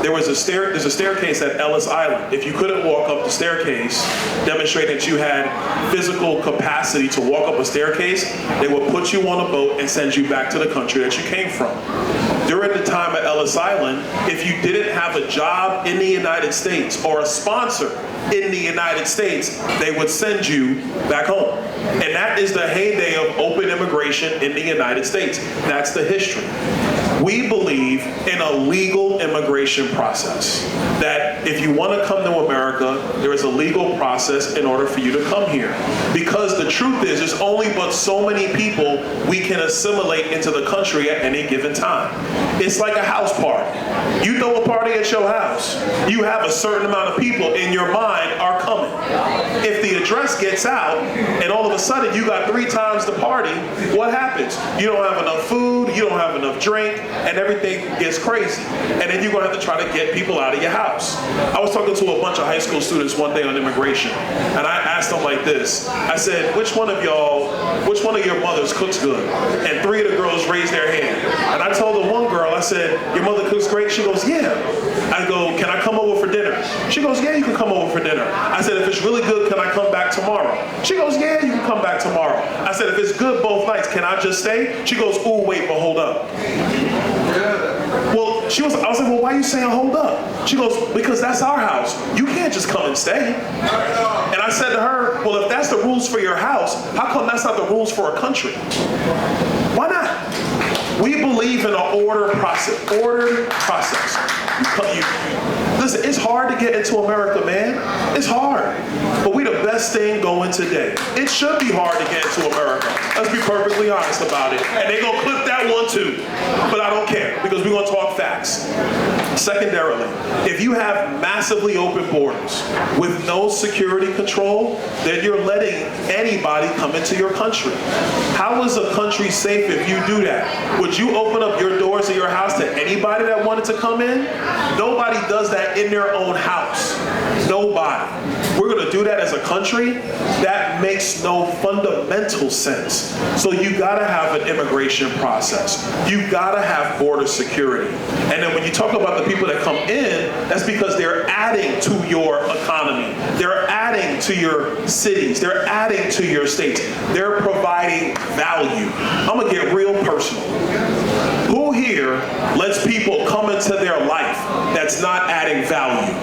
there's a staircase at Ellis Island. If you couldn't walk up the staircase, demonstrate that you had physical capacity to walk up a staircase, they would put you on a boat and send you back to the country that you came from. During the time at Ellis Island, if you didn't have a job in the United States or a sponsor in the United States, they would send you back home. And that is the heyday of open immigration in the United States. That's the history. We believe in a legal immigration process. That if you want to come to America, there is a legal process in order for you to come here. Because the truth is, there's only but so many people we can assimilate into the country at any given time. It's like a house party. You throw a party at your house, you have a certain amount of people in your mind are coming. If the address gets out and all of a sudden you got 3 times the party, what happens? You don't have enough food, you don't have enough drink, and everything gets crazy. And then you're gonna have to try to get people out of your house. I was talking to a bunch of high school students one day on immigration, and I asked them like this. I said, which one of your mothers cooks good? And 3 of the girls raised their hand. And I told the one girl, I said, your mother cooks great? She goes, yeah. I go, can I come over for dinner? She goes, yeah, you can come over for dinner. I said, if it's really good, can I come back tomorrow? She goes, yeah, you can come back tomorrow. I said, if it's good both nights, can I just stay? She goes, ooh, wait, but hold up. Well, I was like, well, why are you saying hold up? She goes, because that's our house. You can't just come and stay. And I said to her, well, if that's the rules for your house, how come that's not the rules for a country? Why not? We believe in an ordered process. Listen, it's hard to get into America, man. It's hard. But we the best thing going today. It should be hard to get into America. Let's be perfectly honest about it. And they're going to clip that one too. But I don't care, because we're going to talk facts. Secondarily, if you have massively open borders with no security control, then you're letting anybody come into your country. How is a country safe if you do that? Would you open up your doors of your house to anybody that wanted to come in? Nobody does that in their own house. Nobody. We're going to do that as a country? That makes no fundamental sense. So you got to have an immigration process. You got to have border security. And then when you talk about the people that come in, that's because they're adding to your economy. They're adding to your cities. They're adding to your states. They're providing value. I'm going to get real personal. Who here lets people come into their life that's not adding value?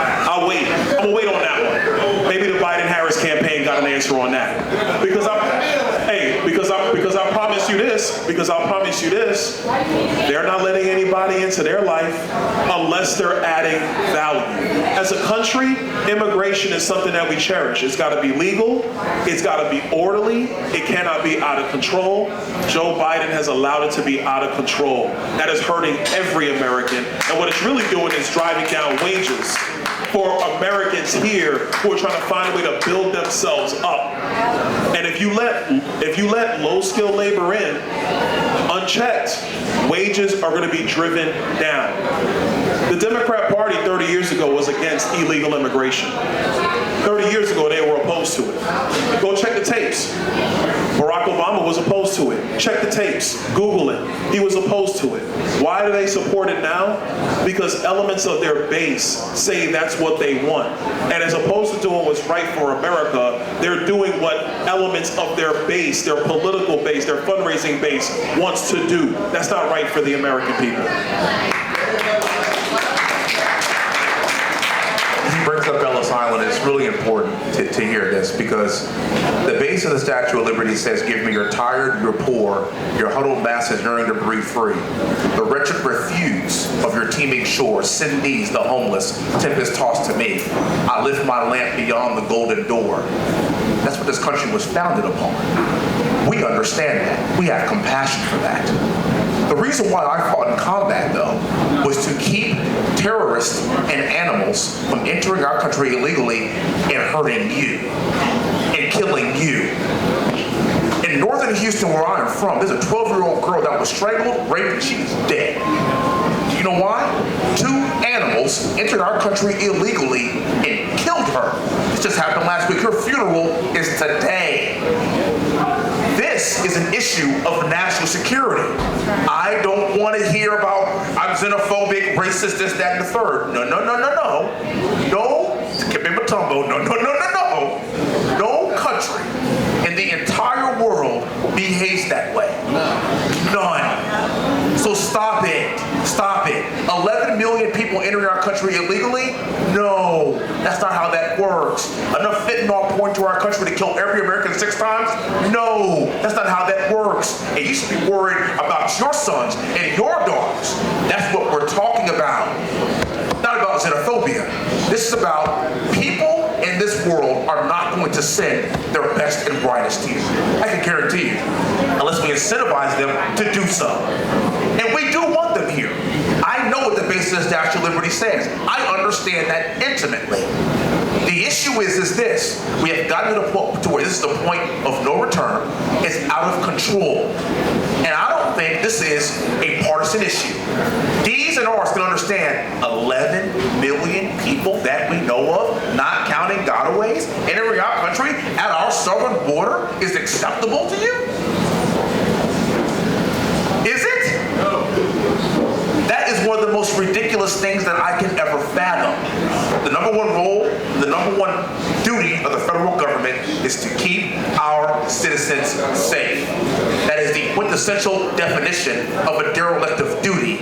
I'll wait. I'm going to wait on that one. Maybe the Biden-Harris campaign got an answer on that. Because I promise you this, they're not letting anybody into their life unless they're adding value. As a country, immigration is something that we cherish. It's got to be legal. It's got to be orderly. It cannot be out of control. Joe Biden has allowed it to be out of control. That is hurting every American. And what it's really doing is driving down wages for Americans here who are trying to find a way to build themselves up. And if you let low-skilled labor in unchecked, wages are going to be driven down. The Democrat Party 30 years ago was against illegal immigration. 30 years ago, they were opposed to it. Go check the tapes. Barack Obama was opposed to it. Check the tapes. Google it. He was opposed to it. Why do they support it now? Because elements of their base say that's what they want. And as opposed to doing what's right for America, they're doing what elements of their base, their political base, their fundraising base wants to do. That's not right for the American people. He brings up Ellis Island. It's really important to hear this, because the base of the Statue of Liberty says, give me your tired, your poor, your huddled masses yearning to breathe free. The wretched refuse of your teeming shores, send these, the homeless, tempest tossed to me. I lift my lamp beyond the golden door. That's what this country was founded upon. We understand that. We have compassion for that. The reason why I fought in combat, though, was to keep terrorists and animals from entering our country illegally and hurting you and killing you. In northern Houston, where I am from, there's a 12-year-old girl that was strangled, raped, and she's dead. You know why? 2 animals entered our country illegally and killed her. This just happened last week. Her funeral is today. This is an issue of national security. I don't want to hear about I'm xenophobic, racist, this, that, and the third. No. No, Skip Matumbo. No. No country in the entire world behaves that way. None. So stop it. 11 million people entering our country illegally? No, that's not how that works. Enough fentanyl pouring to our country to kill every American 6 times? No, that's not how that works. And you should be worried about your sons and your daughters. That's what we're talking about. Not about xenophobia. This is about people in this world are not going to send their best and brightest to you. I can guarantee you, unless we incentivize them to do so. And we do want them here. I know what the base of the Statue of Liberty says. I understand that intimately. The issue is this. We have gotten to the point to where this is the point of no return. It's out of control. And I don't think this is a partisan issue. D's and R's can understand 11 million people that we know of, not counting gotaways, entering our country at our southern border is acceptable to you? Is it? No. That is one of the most ridiculous things that I can ever fathom. The number one role, the number one duty of the federal government is to keep our citizens safe. That is the quintessential definition of a derelict of duty,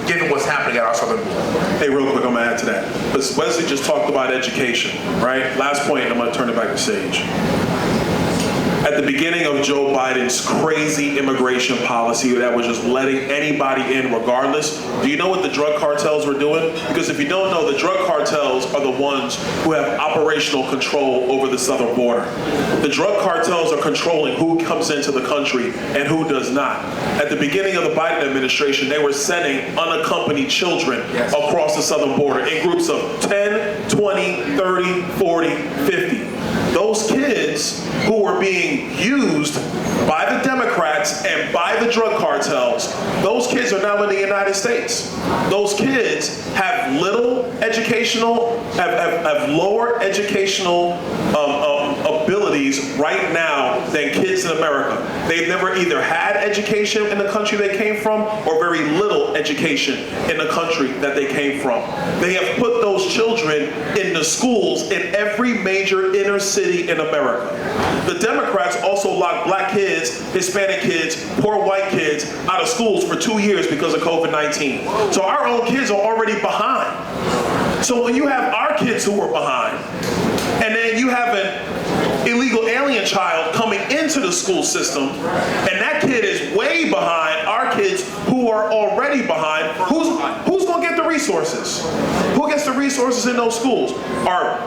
given what's happening at our southern border. Hey, real quick, I'm gonna add to that. Because Wesley just talked about education, right? Last point, and I'm gonna turn it back to Sage. At the beginning of Joe Biden's crazy immigration policy that was just letting anybody in regardless, do you know what the drug cartels were doing? Because if you don't know, the drug cartels are the ones who have operational control over the southern border. The drug cartels are controlling who comes into the country and who does not. At the beginning of the Biden administration, they were sending unaccompanied children across the southern border in groups of 10, 20, 30, 40, 50. Those kids who were being used by the Democrats and by the drug cartels, those kids are now in the United States. Those kids have little educational, have lower educational abilities right now than kids in America. They've never either had education in the country they came from or very little education in the country that they came from. They have put those children in the schools in every major inner city in America. The Democrats also locked black kids, Hispanic kids, poor white kids out of schools for 2 years because of COVID-19. So our own kids are already behind. So when you have our kids who are behind, and then you have an illegal alien child coming into the school system, and that kid is way behind our kids who are already behind, who's going to get the resources? Who gets the resources in those schools? Are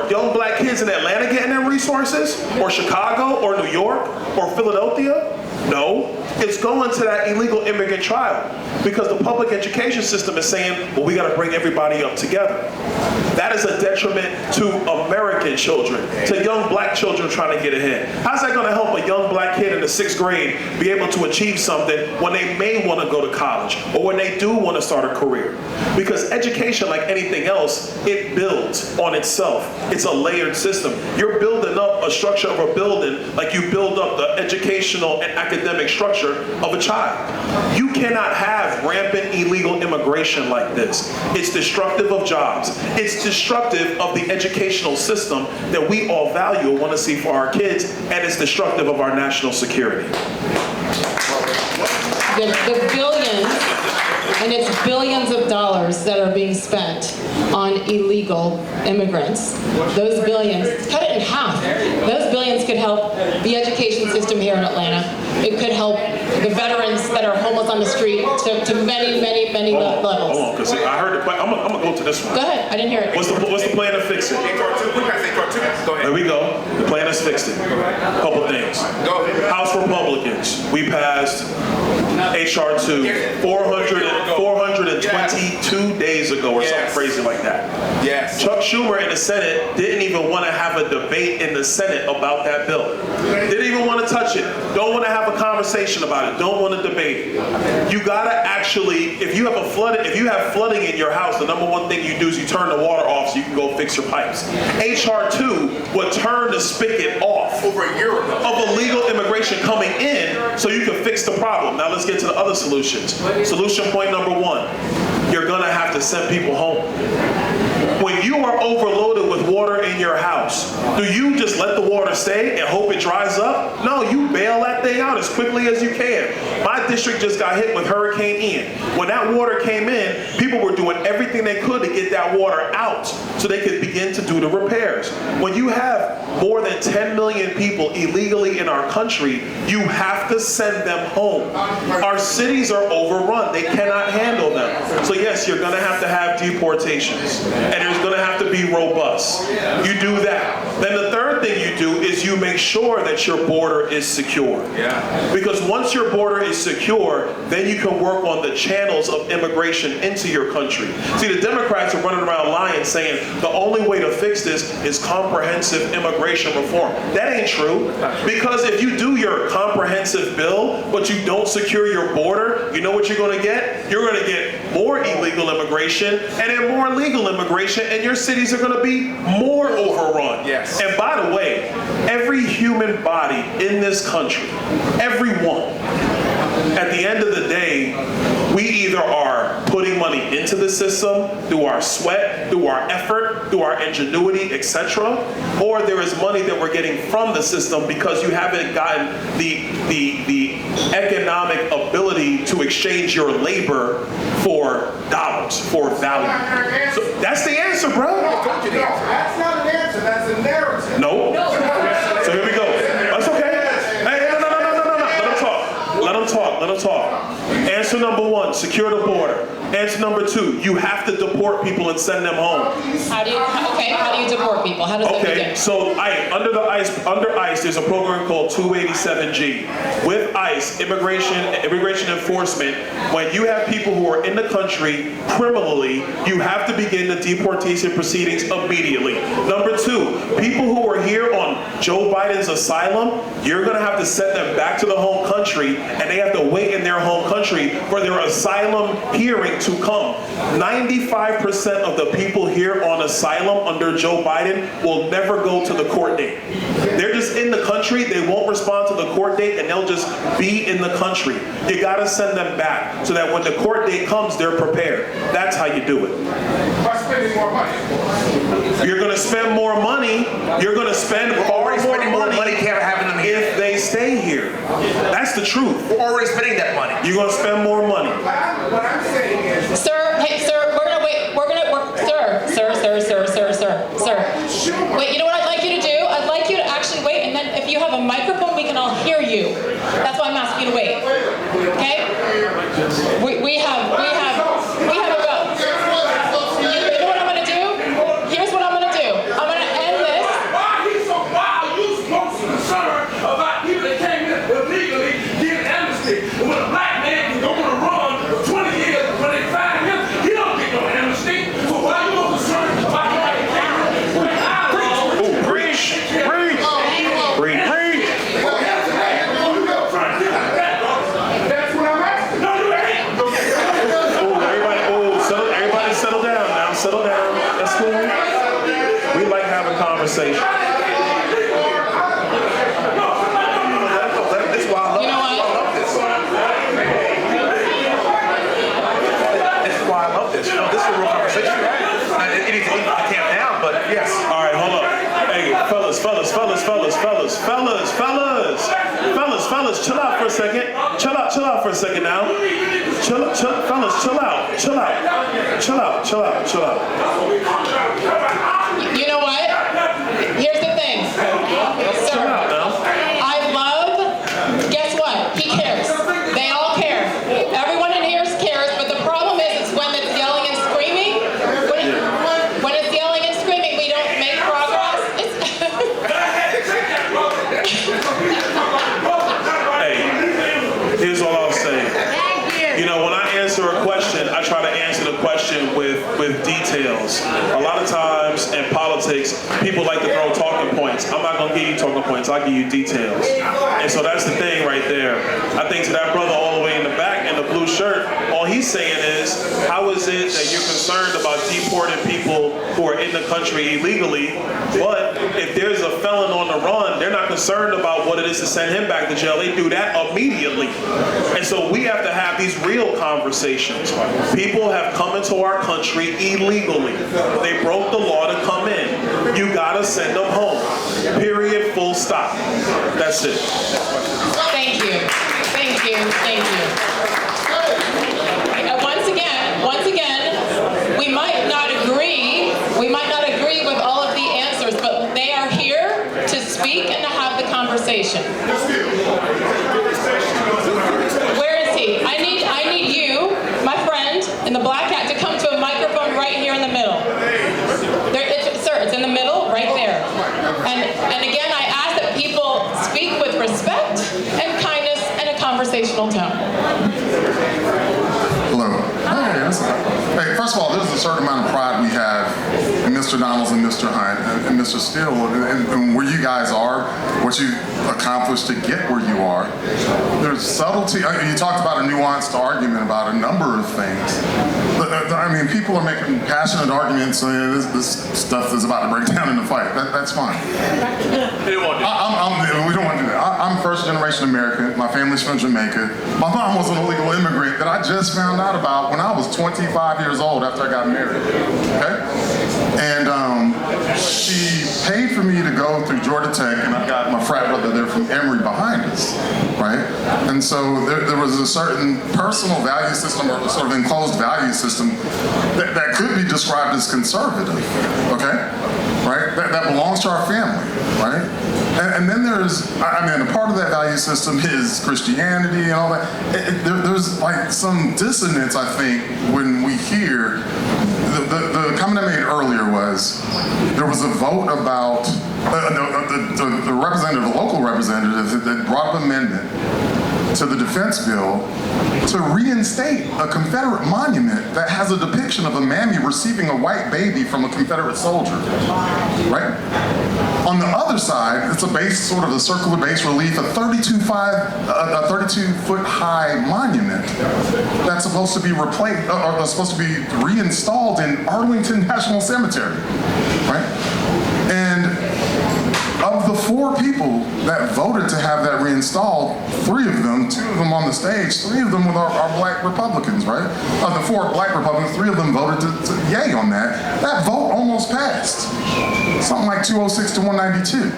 young black kids in Atlanta getting them resources? Or Chicago? Or New York? Or Philadelphia? No, it's going to that illegal immigrant child because the public education system is saying, well, we got to bring everybody up together. That is a detriment to American children, to young black children trying to get ahead. How's that going to help a young black kid in the 6th grade be able to achieve something when they may want to go to college or when they do want to start a career? Because education, like anything else, it builds on itself. It's a layered system. You're building up a structure of a building like you build up the educational and academic structure of a child. You cannot have rampant illegal immigration like this. It's destructive of jobs. It's destructive of the educational system that we all value and want to see for our kids, and it's destructive of our national security. The billions, and it's billions of dollars that are being spent on illegal immigrants. Those billions, cut it in half. Those billions could help the education system here in Atlanta. It could help the veterans that are homeless on the street to many, many, many levels. Hold on, because I heard the plan. I'm gonna go to this one. Go ahead, I didn't hear it. What's the plan to fix it? There we go. The plan is fixed it. A couple things. House Republicans, we passed HR 2 422 days ago or something crazy like that. Yes. Chuck Schumer in the Senate didn't even want to have a debate in the Senate about that bill. Didn't even want to touch it. Don't want to have a conversation about it. Don't want to debate it. You gotta actually, if you have flooding in your house, the number one thing you do is you turn the water off so you can go fix your pipes. HR 2 would turn the spigot off Over a year ago. of illegal immigration coming in so you can fix the problem. Now let's get to the other solutions. Solution point number 1, you're gonna have to send people home. When you are overloaded with water in your house, do you just let the water stay and hope it dries up? No, you bail that thing out as quickly as you can. My district just got hit with Hurricane Ian. When that water came in, people were doing everything they could to get that water out so they could begin to do the repairs. When you have more than 10 million people illegally in our country, you have to send them home. Our cities are overrun. They cannot handle them. So yes, you're gonna have to have deportations. And there's gonna have to be robust. You do that. Then the third thing you do is you make sure that your border is secure. Yeah. Because once your border is secure, then you can work on the channels of immigration into your country. See, the Democrats are running around lying, saying the only way to fix this is comprehensive immigration reform. That ain't true. Because if you do your comprehensive bill, but you don't secure your border, you know what you're gonna get? You're gonna get more illegal immigration and then more legal immigration, and your cities are gonna be more overrun. Yes. And by the way, every human body in this country, everyone, At the end of the day, we either are putting money into the system through our sweat, through our effort, through our ingenuity, etc., or there is money that we're getting from the system because you haven't gotten the economic ability to exchange your labor for dollars, for value. So that's the answer, bro. That's not an answer, that's a narrative. No. So here we go. That's okay. Hey, no. Let them talk. Answer number one, secure the border. Answer number two, you have to deport people and send them home. How do you deport people? How does that begin? So under ICE, there's a program called 287G. With ICE, immigration enforcement, when you have people who are in the country criminally, you have to begin the deportation proceedings immediately. Number two, people who are here on Joe Biden's asylum, you're gonna have to send them back to the home country, and they have to wait in their home country for their asylum hearing to come. 95% of the people here on asylum under Joe Biden will never go to the court date. They're just in the country, they won't respond to the court date, and they'll just be in the country. You gotta send them back so that when the court date comes, they're prepared. That's how you do it. By spending more money. You're gonna spend more money, you're gonna spend far more money having them here. if they stay here. That's the truth. We're already spending that money. You're gonna spend more money. What I'm saying is, Sir, we're gonna wait. Sir. Wait, you know what I'd like you to do? I'd like you to actually wait, and then if you have a microphone, we can all hear you. That's why I'm asking you to wait. Okay? We have a vote. You know what I'm gonna do? Here's what I'm gonna do. I'm gonna end this. Why are you supposed to concerned about people that came in illegally getting amnesty? And when a black man can go on a run for 20 years, when they find him, he don't get no amnesty. So why are you concerned about the black man? Preach. that's what I'm asking. No, you ain't. Everybody settle down now. Settle down. That's cool. We like having conversation. This is why I love You know what? this. This is why I love this. No, this is a real conversation. It needs to camp down, but yes. All right, hold up. Hey, fellas, chill out for a second. Chill out for a second now. Fellas, chill out. You know what? Here's the thing. Chill Sir, out now. guess what? He cares. They all care. Everyone in here cares, but the problem is when it's yelling and screaming. When it's yelling and screaming, we don't make progress. Hey, here's all I'll say. You know, when I answer a question, I try to answer the question with details. A lot of times in politics, people like to throw talking points. I'm not going to give you talking points. I'll give you details. And so that's the thing right there. I think to that brother all the way in the back in the blue shirt, all he's saying is, how is it that you're concerned about deporting people who are in the country illegally, but if there's a felon on the run, they're not concerned about what it is to send him back to jail. They do that immediately. And so we have to have these real conversations. People have come into our country illegally. They broke the law to come in. You gotta send them home. Period, full stop. That's it. Thank you. Once again, we might not agree with all of the answers, but they are here to speak and to have the conversation. Where is he? I need you, my friend, in the black hat, to come to a microphone right here in the middle. Sir, it's in the middle, right there. And again, I ask that people speak with respect and kindness and a conversational tone. Hello. Hey, first of all, there's a certain amount of pride we have in Mr. Donalds and Mr. Hunt and Mr. Steele and where you guys are, what you accomplished to get where you are. There's subtlety. You talked about a nuanced argument about a number of things. I mean, people are making passionate arguments. This stuff is about to break down in a fight. That's fine. We don't want to do that. We don't want to do that. I'm first generation American. My family's from Jamaica. My mom was an illegal immigrant that I just found out about when I was 25 years old after I got married. Okay? And she paid for me to go through Georgia Tech, and I've got my frat brother there from Emory behind us, right? And so there was a certain personal value system or sort of enclosed value system that could be described as conservative, okay? Right? That belongs to our family, right? And then there's, I mean, a part of that value system is Christianity and all that. There's like some dissonance, I think, when we hear, the comment I made earlier was, there was a vote about, the representative, the local representative that brought up an amendment to the defense bill to reinstate a Confederate monument that has a depiction of a mammy receiving a white baby from a Confederate soldier, right? On the other side, it's a base, sort of a circular base relief, a 32-foot high monument that's supposed to be replaced, or that's supposed to be reinstalled in Arlington National Cemetery, right? And of the 4 people that voted to have that reinstalled, 3 of them, 2 of them on the stage, 3 of them were our black Republicans, right? Of the 4 black Republicans, 3 of them voted to yay on that. That vote almost passed. Something like 206 to 192.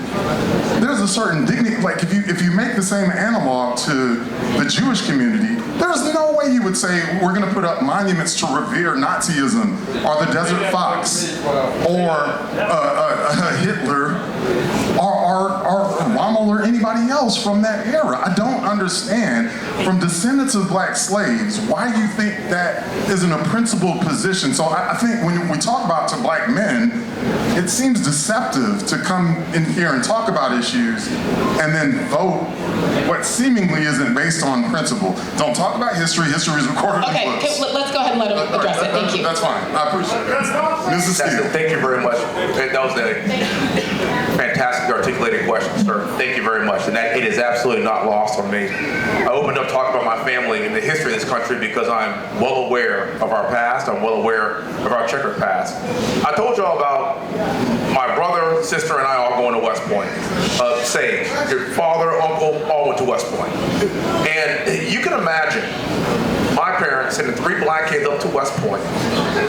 There's a certain dignity, like if you make the same analog to the Jewish community, there's no way you would say we're gonna put up monuments to revere Nazism or the Desert Fox or Hitler or Rommel or anybody else from that era. I don't understand, from descendants of black slaves, why you think that isn't a principled position. So I think when we talk about to black men, it seems deceptive to come in here and talk about issues and then vote what seemingly isn't based on principle. Don't talk about history. History is recorded in books. Okay, let's go ahead and let him address it. Thank you. That's fine. I appreciate it. Mrs. Steele. Thank you very much. That was a fantastic articulated question, sir. Thank you very much. And that it is absolutely not lost on me. I opened up talking about my family and the history of this country because I'm well aware of our past. I'm well aware of our checkered past. I told y'all about my brother, sister, and I all going to West Point. Sage, your father, uncle, all went to West Point. And you can imagine my parents sending 3 black kids up to West Point.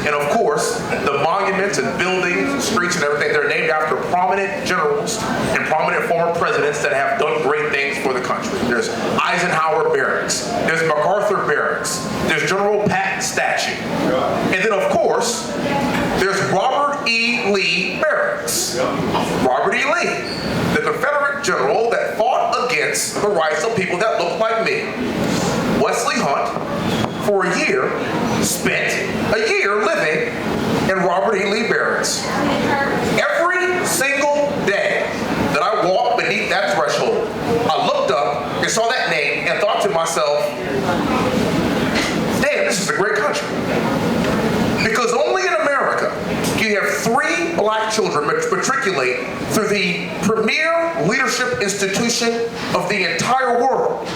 And of course, the monuments and buildings and streets and everything, they're named after prominent generals and prominent former presidents that have done great things for the country. There's Eisenhower Barracks, there's MacArthur Barracks, there's General Patton statue. And then of course, there's Robert E. Lee Barracks. Robert E. Lee, the Confederate general that fought against the rights of people that looked like me. Wesley Hunt, for a year, spent a year living in Robert E. Lee Barracks. Every single day that I walked beneath that threshold, I looked up and saw that name and thought to myself, damn, this is a great country. Because only in America do you have 3 black children matriculate through the premier leadership institution of the entire world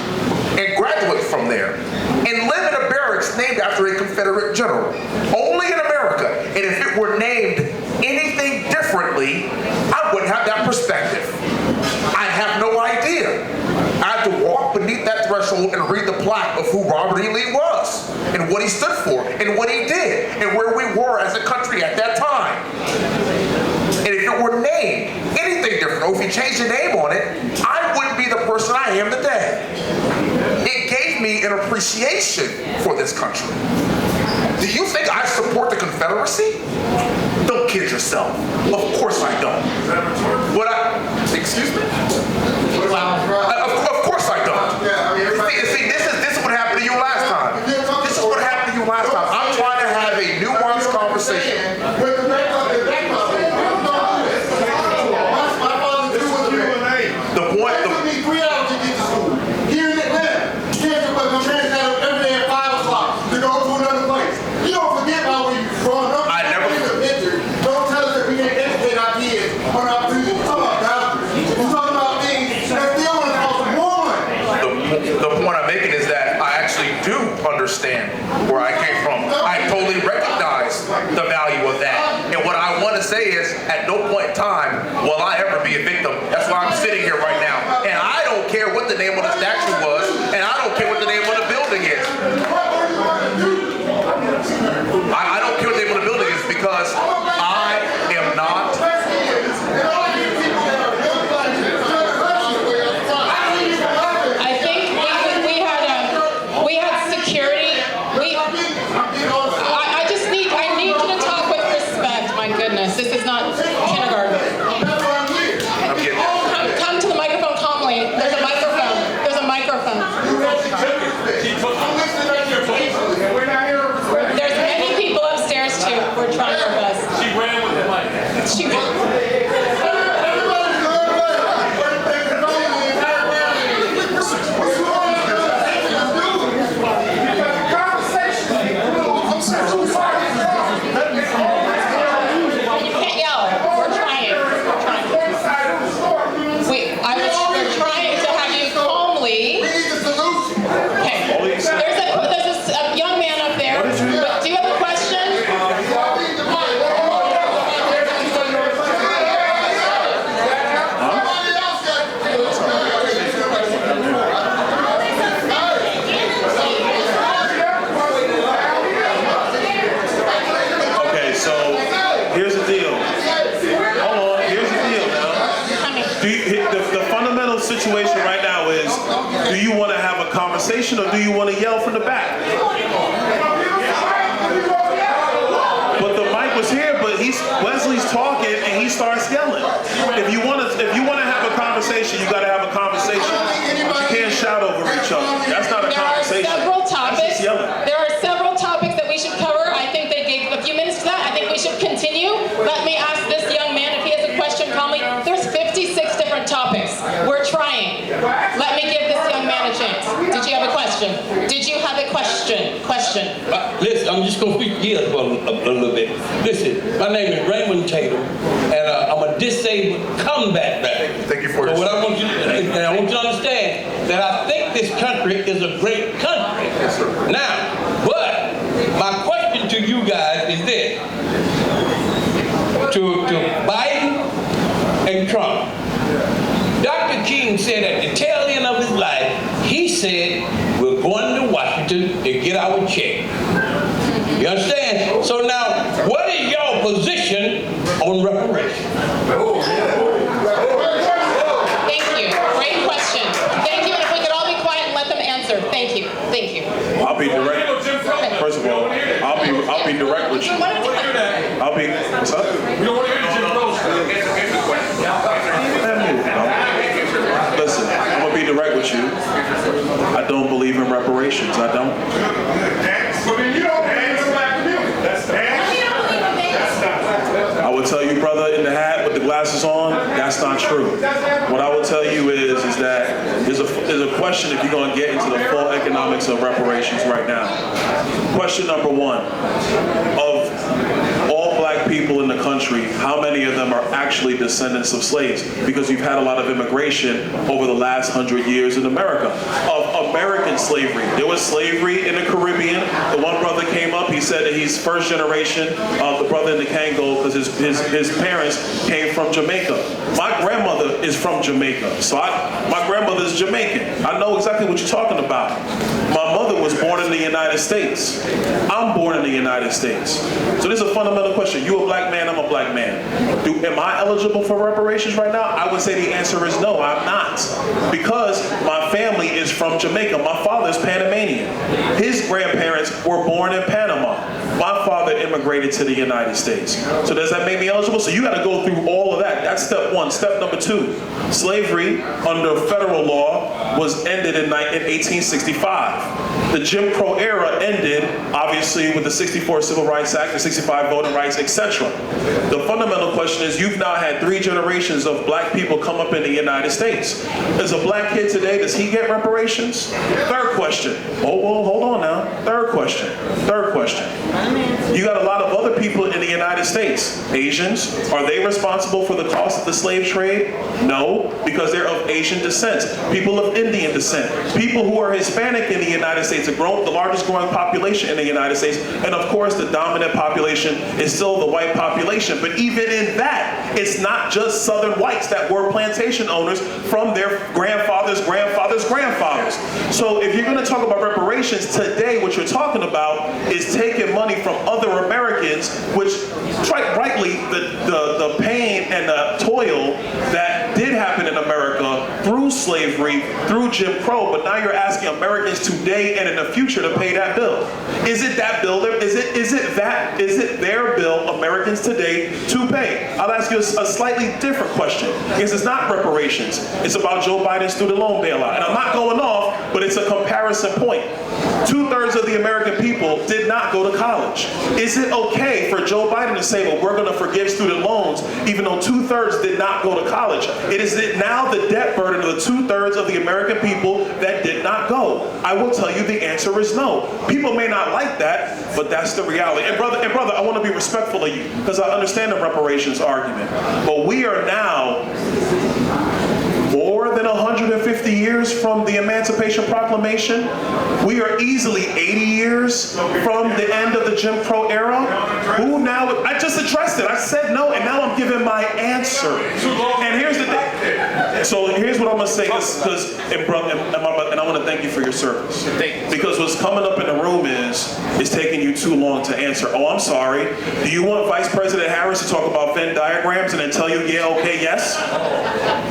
and graduate from there and live in a barracks named after a Confederate general. Only in America. And if it were named anything differently, I wouldn't have that perspective. I have no idea. I had to walk beneath that threshold and read the plaque of who Robert E. Lee was and what he stood for and what he did and where we were as a country at that time. And if it were named anything different, or if you changed the name on it, I wouldn't be the person I am today. It gave me an appreciation for this country. Do you think I support the Confederacy? Don't kid yourself. Of course I don't. Excuse me? Wow. Of course I don't. See, this is what happened to you last time. This is what happened to you last time. I'm trying to have a nuanced conversation. The point. It took me 3 hours to get to school. Here in Atlanta, my parents got up every day at 5 o'clock to go to another place. You don't forget about where you're growing up. I never. Don't tell us that we can't educate our kids on our opportunities. Come on. The fundamental situation right now is, do you want to have a conversation or do you want to yell from the back? But the mic was here, but Wesley's talking and he starts yelling. If you want to have a conversation, you got to have a conversation. You can't shout over each other. That's not a conversation. There are several topics. That's just yelling. There are several topics that we should cover. I think they gave a few minutes to that. I think we should continue. Let me ask this young man if he has a question calmly. There's 56 different topics. We're trying. Let me give this young man a chance. Did you have a question? Did you have a question? Listen, I'm just going to speak here for a little bit. Listen, my name is Raymond Tatum, and I'm a disabled combat veteran. Thank you for But your what I want you to understand that I think this country is a great country. Yes, sir. Now, but my question to you guys is this: to Biden and Trump. Dr. King said at the tail end of his life, he said, we're going to Washington to get our check. You understand? So now, what is your position on reparations? Thank you. Great question. Thank you. And if we could all be quiet and let them answer. Thank you. Thank you. I'll be direct. First of all, I'll be direct with you. I'll be. What's up? We don't want to hear the Jim Crow stuff. Listen, I'm gonna be direct with you. I don't believe in reparations. I don't. But then you don't hang the black community. That's I will tell you, brother in the hat with the glasses on, that's not true. What I will tell you is that there's a question if you're going to get into the full economics of reparations right now. Question number one, of all black people in the country, how many of them are actually descendants of slaves? Because you've had a lot of immigration over the last 100 years in America. Of American slavery. There was slavery in the Caribbean. The one brother came up, he said that he's first generation of the brother in the Congo because his parents came from Jamaica. My grandmother is from Jamaica. So my grandmother's Jamaican. I know exactly what you're talking about. My mother was born in the United States. I'm born in the United States. So this is a fundamental question. You a black man, I'm a black man. Am I eligible for reparations right now? I would say the answer is no, I'm not. Because my family is from Jamaica. My father is Panamanian. His grandparents were born in Panama. My father immigrated to the United States. So does that make me eligible? So you got to go through all of that. That's step one. Step number two, slavery under federal law was ended in 1865. The Jim Crow era ended, obviously, with the 64 Civil Rights Act, the 65 Voting Rights, etc. The fundamental question is you've now had 3 generations of black people come up in the United States. As a black kid today, does he get reparations? Third question. Oh, well, hold on now. Third question. You got a lot of other people in the United States. Asians, are they responsible for the cost of the slave trade? No, because they're of Asian descent. People of Indian descent. People who are Hispanic in the United States, the largest growing population in the United States. And of course, the dominant population is still the white population. But even in that, it's not just Southern whites that were plantation owners from their grandfathers. So if you're going to talk about reparations today, what you're talking about is taking money from other Americans, which rightly the pain and the toil that did happen in America through slavery, through Jim Crow, but now you're asking Americans today and in the future to pay that bill. Is it that bill? Is it their bill, Americans today, to pay? I'll ask you a slightly different question. It's not reparations. It's about Joe Biden's student loan bailout. And I'm not going off, but it's a comparison point. 2/3 of the American people did not go to college. Is it okay for Joe Biden to say, well, we're going to forgive student loans, even though 2/3 did not go to college? It is now the debt burden of the 2/3 of the American people that did not go. I will tell you the answer is no. People may not like that, but that's the reality. And brother, I want to be respectful of you because I understand the reparations argument. But we are now more than 150 years from the Emancipation Proclamation. We are easily 80 years from the end of the Jim Crow era. Who now? I just addressed it. I said no, and now I'm giving my answer. And here's the thing. So here's what I'm gonna say, because and I want to thank you for your service. Because what's coming up in the room is it's taking you too long to answer. Oh, I'm sorry. Do you want Vice President Harris to talk about Venn diagrams and then tell you, yeah, okay, yes?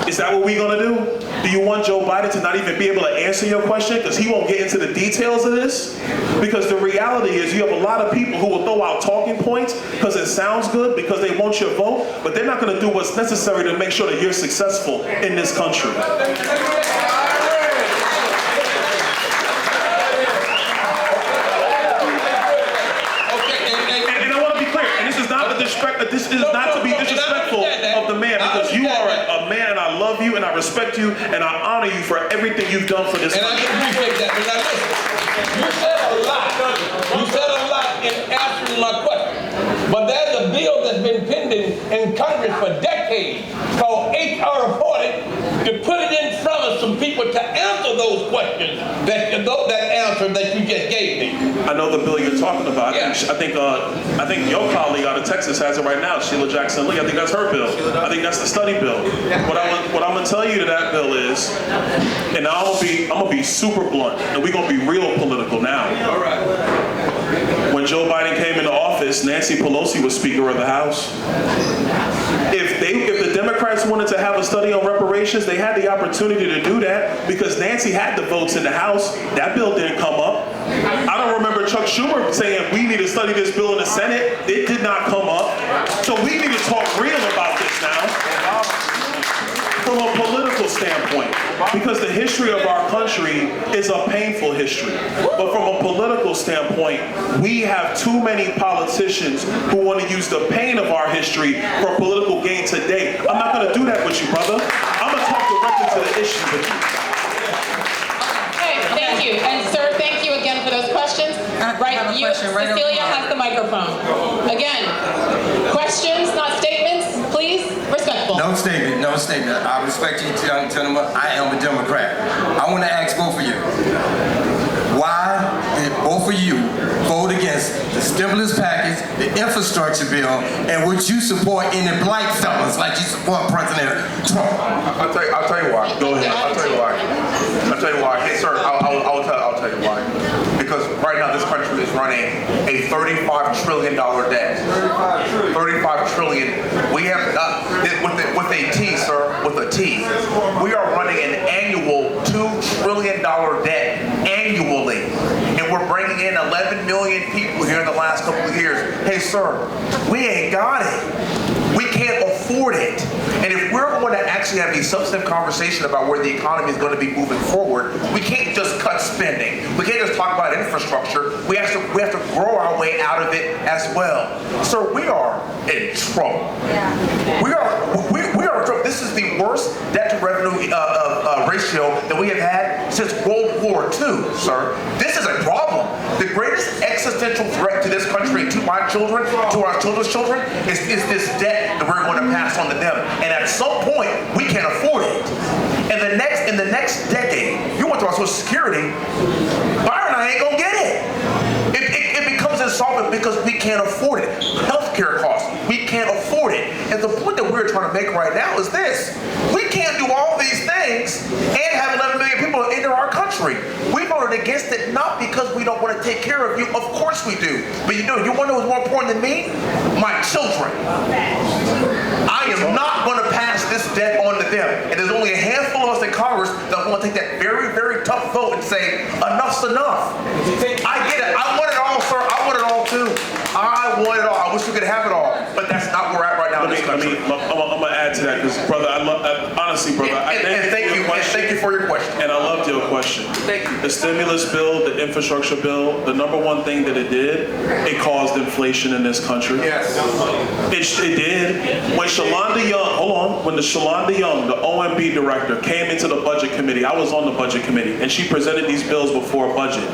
Is that what we're gonna do? Do you want Joe Biden to not even be able to answer your question because he won't get into the details of this? Because the reality is you have a lot of people who will throw out talking points because it sounds good, because they want your vote, but they're not going to do what's necessary to make sure that you're successful in this country. And I want to be clear, and this is not to be disrespectful of the man, because you are a man, and I love you, and I respect you, and I honor you for everything you've done for this country. And I appreciate that. But now listen, you said a lot. You said a lot in answering my question. But there's a bill that's been pending in Congress for decades called H.R. 40 to put it in front of some people to answer those questions that answer that you just gave me. I know the bill you're talking about. Yeah. I think your colleague out of Texas has it right now, Sheila Jackson Lee. I think that's her bill. I think that's the study bill. What I'm gonna tell you to that bill is, and I'm gonna be super blunt, and we're gonna be real political now. All right. When Joe Biden came into office, Nancy Pelosi was Speaker of the House. If the Democrats wanted to have a study on reparations, they had the opportunity to do that because Nancy had the votes in the House. That bill didn't come up. I don't remember Chuck Schumer saying we need to study this bill in the Senate. It did not come up. So we need to talk real about this now. From a political standpoint, because the history of our country is a painful history. But from a political standpoint, we have too many politicians who want to use the pain of our history for political gain today. I'm not going to do that with you, brother. I'm going to talk directly to the issue with you. Okay, thank you. And sir, thank you again for those questions. Cecilia has the microphone. Again, questions, not statements, please. Respectful. No statement, no statement. I respect you, gentlemen. I am a Democrat. I want to ask both of you, why did both of you vote against the stimulus package, the infrastructure bill, and would you support any black fellas like you support President Trump? I'll tell you why. Go ahead. I'll tell you why. Hey, sir, I'll tell you why. Because right now this country is running a $35 trillion debt. 35 trillion. We have, with a T, sir, with a T, we are running an annual $2 trillion debt annually. And we're bringing in 11 million people here in the last couple of years. Hey, sir, we ain't got it. We can't afford it. And if we're going to actually have a substantive conversation about where the economy is going to be moving forward, we can't just cut spending. We can't just talk about infrastructure. We have to grow our way out of it as well. So we are in trouble. We are in trouble. This is the worst debt to revenue ratio that we have had since World War II, sir. This is a problem. The greatest existential threat to this country, to my children, to our children's children, is this debt that we're going to pass on to them. And at some point, we can't afford it. In the next decade, you went to our Social Security, Byron and I ain't gonna get it. It becomes insolvent because we can't afford it. Healthcare costs, we can't afford it. And the point that we're trying to make right now is this: we can't do all these things and have 11 million people enter our country. We voted against it not because we don't want to take care of you. Of course we do. But you want to know what's more important than me? My children. I am not going to pass this debt on to them. And there's only a handful of us in Congress that want to take that very, very tough vote and say, enough's enough. I get it. I want it all, sir. I want it all too. I want it all. I wish we could have it all. But that's not where we're at right now in this country. I'm going to add to that because, brother, honestly, brother, thank you for your question. And I loved your question. Thank you. The stimulus bill, the infrastructure bill, the number one thing that it did, it caused inflation in this country. Yes. It did. When Shalonda Young, when the Shalonda Young, the OMB director, came into the budget committee, I was on the budget committee, and she presented these bills before a budget.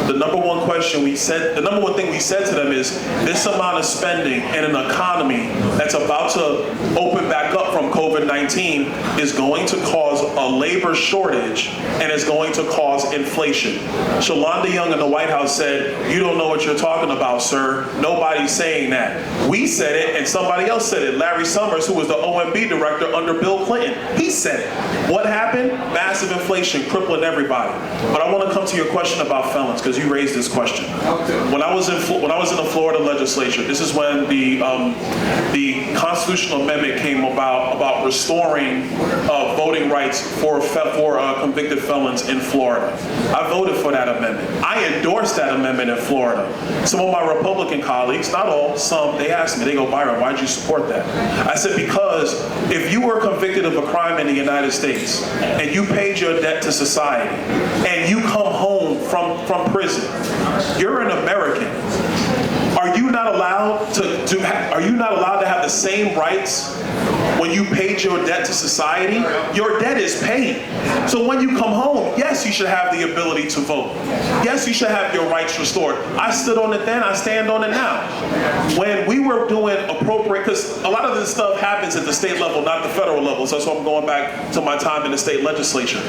The number one thing we said to them is, this amount of spending in an economy that's about about to open back up from COVID-19 is going to cause a labor shortage and is going to cause inflation. Shalonda Young in the White House said, "You don't know what you're talking about, sir. Nobody's saying that." We said it, and somebody else said it. Larry Summers, who was the OMB director under Bill Clinton, he said it. What happened? Massive inflation, crippling everybody. But I want to come to your question about felons, because you raised this question. When I was in the Florida legislature, this is when the constitutional amendment came about restoring voting rights for convicted felons in Florida. I voted for that amendment. I endorsed that amendment in Florida. Some of my Republican colleagues, not all, some, they asked me, they go, "Byron, why'd you support that?" I said, because if you were convicted of a crime in the United States and you paid your debt to society and you come home from prison, you're an American. Are you not allowed to have the same rights when you paid your debt to society? Your debt is paid. So when you come home, yes, you should have the ability to vote. Yes, you should have your rights restored. I stood on it then, I stand on it now. When we were doing appropriate, because a lot of this stuff happens at the state level, not the federal level, so that's why I'm going back to my time in the state legislature.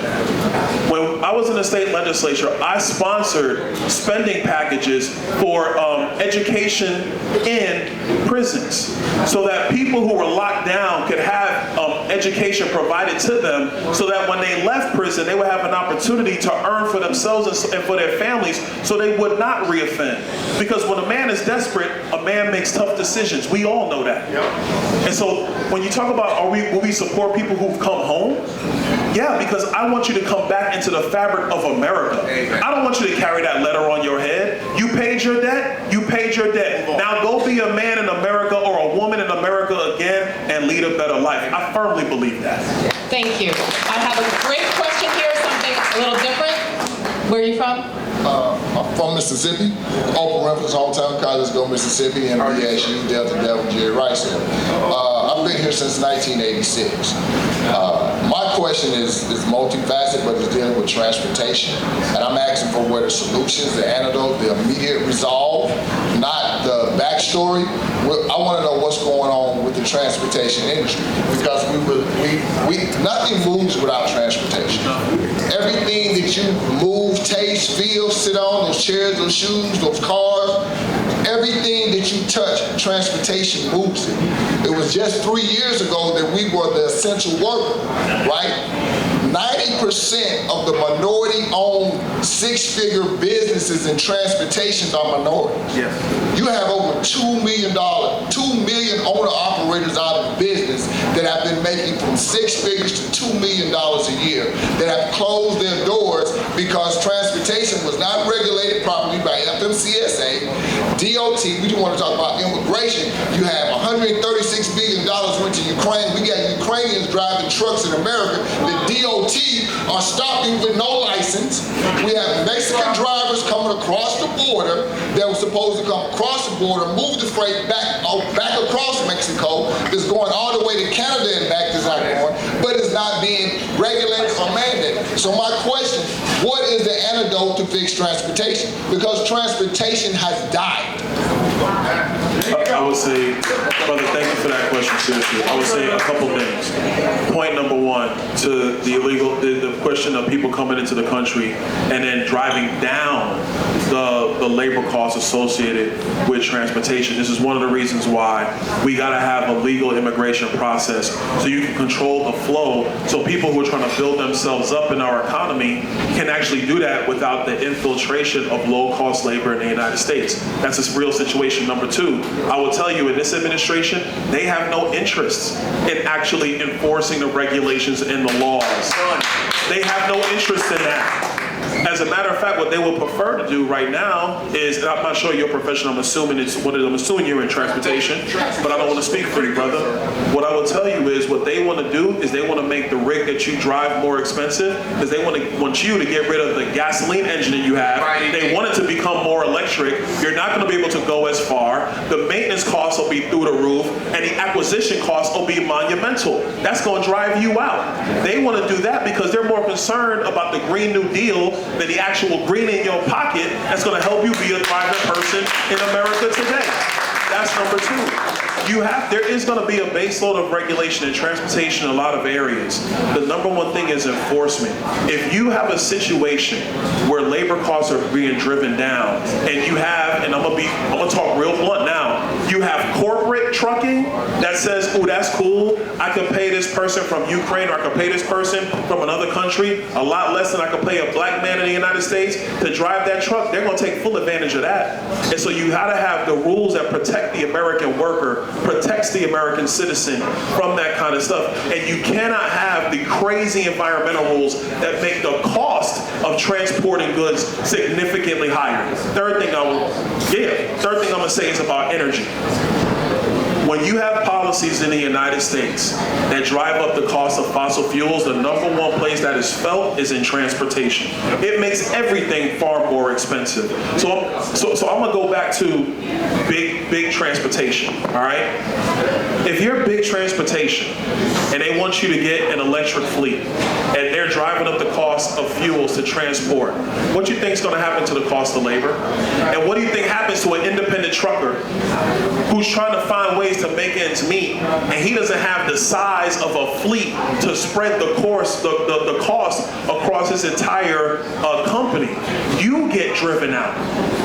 When I was in the state legislature, I sponsored spending packages for education in prisons so that people who were locked down could have education provided to them so that when they left prison, they would have an opportunity to earn for themselves and for their families so they would not reoffend. Because when a man is desperate, a man makes tough decisions. We all know that. Yep. And so when you talk about will we support people who've come home? Yeah, because I want you to come back into the fabric of America. Amen. I don't want you to carry that letter on your head. You paid your debt, you paid your debt. Now go be a man in America or a woman in America again and lead a better life. I firmly believe that. Thank you. I have a great question here, something a little different. Where are you from? I'm from Mississippi. Open reference, hometown, college, go Mississippi, MBSU, Delta Devil, Jerry Rice here. I've been here since 1986. My question is multifaceted, but it's dealing with transportation. And I'm asking for what the solutions, the antidote, the immediate resolve, not the backstory. I want to know what's going on with the transportation industry, because nothing moves without transportation. Everything that you move, taste, feel, sit on, those chairs, those shoes, those cars, everything that you touch, transportation moves it. It was just 3 years ago that we were the essential worker, right? 90% of the minority-owned six-figure businesses in transportation are minorities. Yes. You have over $2 million owner-operators out of business that have been making from 6 figures to $2 million a year that have closed their doors because transportation was not regulated properly by FMCSA, DOT. We don't want to talk about immigration. You have $136 billion went to Ukraine. We got Ukrainians driving trucks in America. The DOT are stopping with no license. We have Mexican drivers coming across the border that were supposed to come across the border, move the freight back across Mexico. It's going all the way to Canada and back. It's not going, but it's not being regulated or mandated. So my question, what is the antidote to fix transportation? Because transportation has died. I would say, brother, thank you for that question, seriously. I would say a couple things. Point number one, to the question of people coming into the country and then driving down the labor costs associated with transportation. This is one of the reasons why we gotta have a legal immigration process so you can control the flow so people who are trying to build themselves up in our economy can actually do that without the infiltration of low-cost labor in the United States. That's a real situation. Number two, I will tell you, in this administration, they have no interest in actually enforcing the regulations and the laws. They have no interest in that. As a matter of fact, what they would prefer to do right now is, and I'm not sure your profession, I'm assuming you're in transportation, but I don't want to speak for you, brother. What I will tell you is what they want to do is they want to make the rig that you drive more expensive because they want you to get rid of the gasoline engine that you have. They want it to become more electric. You're not going to be able to go as far. The maintenance costs will be through the roof, and the acquisition costs will be monumental. That's going to drive you out. They want to do that because they're more concerned about the Green New Deal than the actual green in your pocket that's going to help you be a thriving person in America today. That's number two. there is going to be a baseload of regulation in transportation in a lot of areas. The number one thing is enforcement. If you have a situation where labor costs are being driven down, and you have, and I'm gonna talk real blunt now, you have corporate trucking that says, oh, that's cool, I could pay this person from Ukraine, or I could pay this person from another country a lot less than I could pay a black man in the United States to drive that truck. They're gonna take full advantage of that. And so you gotta have the rules that protect the American worker, protects the American citizen from that kind of stuff. And you cannot have the crazy environmental rules that make the cost of transporting goods significantly higher. Third thing I'm gonna say is about energy. When you have policies in the United States that drive up the cost of fossil fuels, the number one place that is felt is in transportation. It makes everything far more expensive. So I'm gonna go back to big transportation, all right? If you're big transportation and they want you to get an electric fleet and they're driving up the cost of fuels to transport, what do you think is gonna happen to the cost of labor? And what do you think happens to an independent trucker who's trying to find ways to make ends meet, and he doesn't have the size of a fleet to spread the cost across his entire company? You get driven out.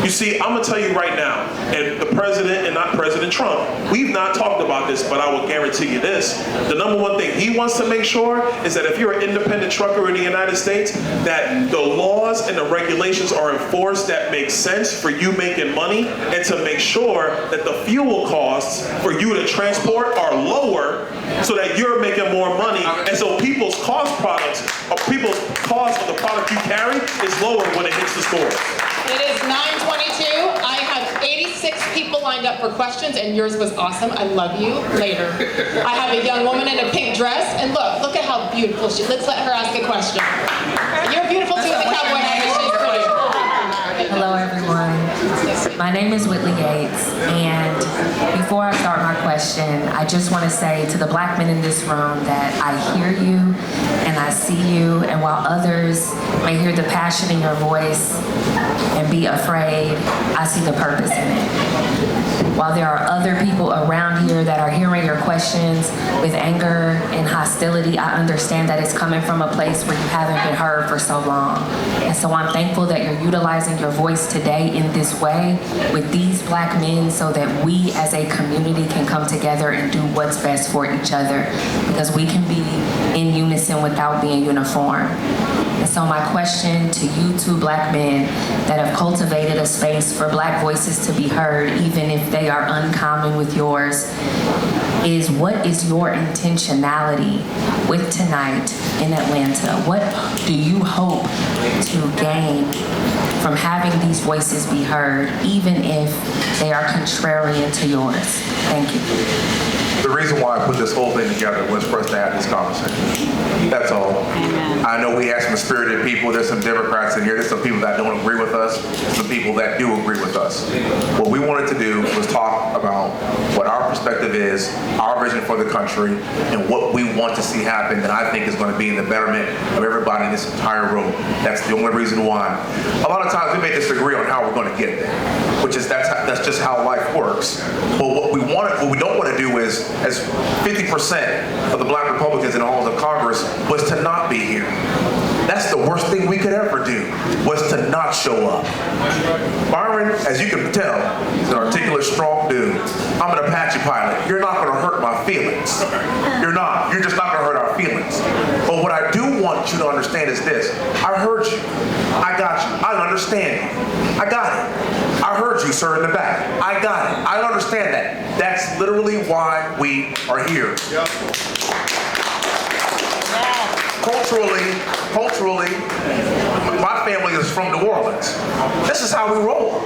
You see, I'm gonna tell you right now, and the president, and not President Trump, we've not talked about this, but I will guarantee you this. The number one thing he wants to make sure is that if you're an independent trucker in the United States, that the laws and the regulations are enforced that make sense for you making money, and to make sure that the fuel costs for you to transport are lower so that you're making more money, and so people's cost of the product you carry is lower when it hits the stores. It is 9:22. I have 86 people lined up for questions, and yours was awesome. I love you. Later. I have a young woman in a pink dress, and look at how beautiful she is. Let's let her ask a question. You're beautiful too with the cowboy hat, but she's pretty. Hello, everyone. My name is Whitley Yates, and before I start my question, I just want to say to the black men in this room that I hear you and I see you, and while others may hear the passion in your voice and be afraid, I see the purpose in it. While there are other people around here that are hearing your questions with anger and hostility, I understand that it's coming from a place where you haven't been heard for so long. And so I'm thankful that you're utilizing your voice today in this way with these black men so that we as a community can come together and do what's best for each other, because we can be in unison without being uniform. And so my question to you two black men that have cultivated a space for black voices to be heard, even if they are uncommon with yours, is what is your intentionality with tonight in Atlanta? What do you hope to gain from having these voices be heard, even if they are contrarian to yours? Thank you. The reason why I put this whole thing together was for us to have this conversation. That's all. I know we have some spirited people. There's some Democrats in here. There's some people that don't agree with us. Some people that do agree with us. What we wanted to do was talk about what our perspective is, our vision for the country, and what we want to see happen that I think is going to be in the betterment of everybody in this entire room. That's the only reason why. A lot of times we may disagree on how we're going to get there, which is that's just how life works. But what we don't want to do is, as 50% of the black Republicans in the halls of Congress was to not be here. That's the worst thing we could ever do, was to not show up. Byron, as you can tell, is an articulate, strong dude. I'm an Apache pilot. You're not going to hurt my feelings. You're not. You're just not going to hurt our feelings. But what I do want you to understand is this. I heard you. I got you. I understand you. I got it. I heard you, sir, in the back. I got it. I understand that. That's literally why we are here. Yep. Culturally, my family is from New Orleans. This is how we roll.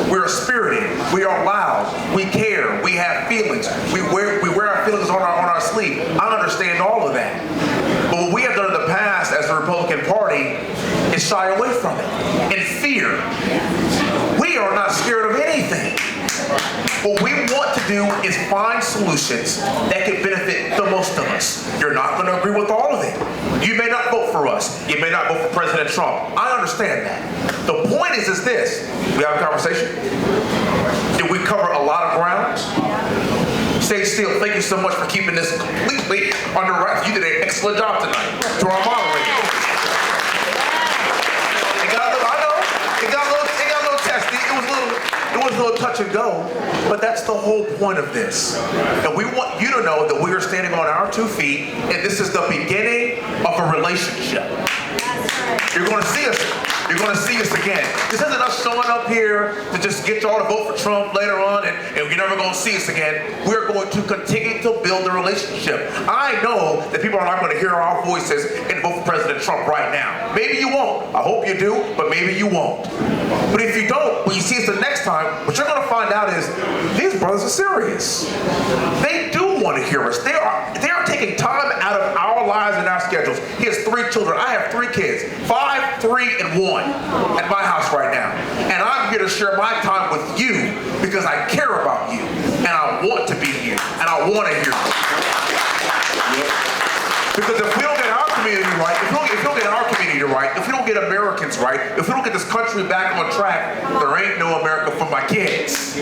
We're spirited. We are loud. We care. We have feelings. We wear our feelings on our sleeve. I understand all of that. But what we have done in the past as the Republican Party is shy away from it in fear. We are not scared of anything. What we want to do is find solutions that can benefit the most of us. You're not going to agree with all of it. You may not vote for us. You may not vote for President Trump. I understand that. The point is this. We have a conversation. Did we cover a lot of ground? Stay still. Thank you so much for keeping this completely under wraps. You did an excellent job tonight. To our moderator. It got a little testy. It was a little touch and go, but that's the whole point of this. And we want you to know that we are standing on our 2 feet, and this is the beginning of a relationship. You're going to see us. You're going to see us again. This isn't us showing up here to just get y'all to vote for Trump later on and you're never going to see us again. We're going to continue to build the relationship. I know that people are not going to hear our voices and vote for President Trump right now. Maybe you won't. I hope you do, but maybe you won't. But if you don't, when you see us the next time, what you're going to find out is these brothers are serious. They do want to hear us. They are taking time out of our lives and our schedules. He has 3 children. I have 3 kids, 5, 3, and 1 at my house right now. And I'm here to share my time with you because I care about you and I want to be here and I want to hear you. Because if we don't get our community right, if we don't get our community right, if we don't get Americans right, if we don't get this country back on track, there ain't no America for my kids.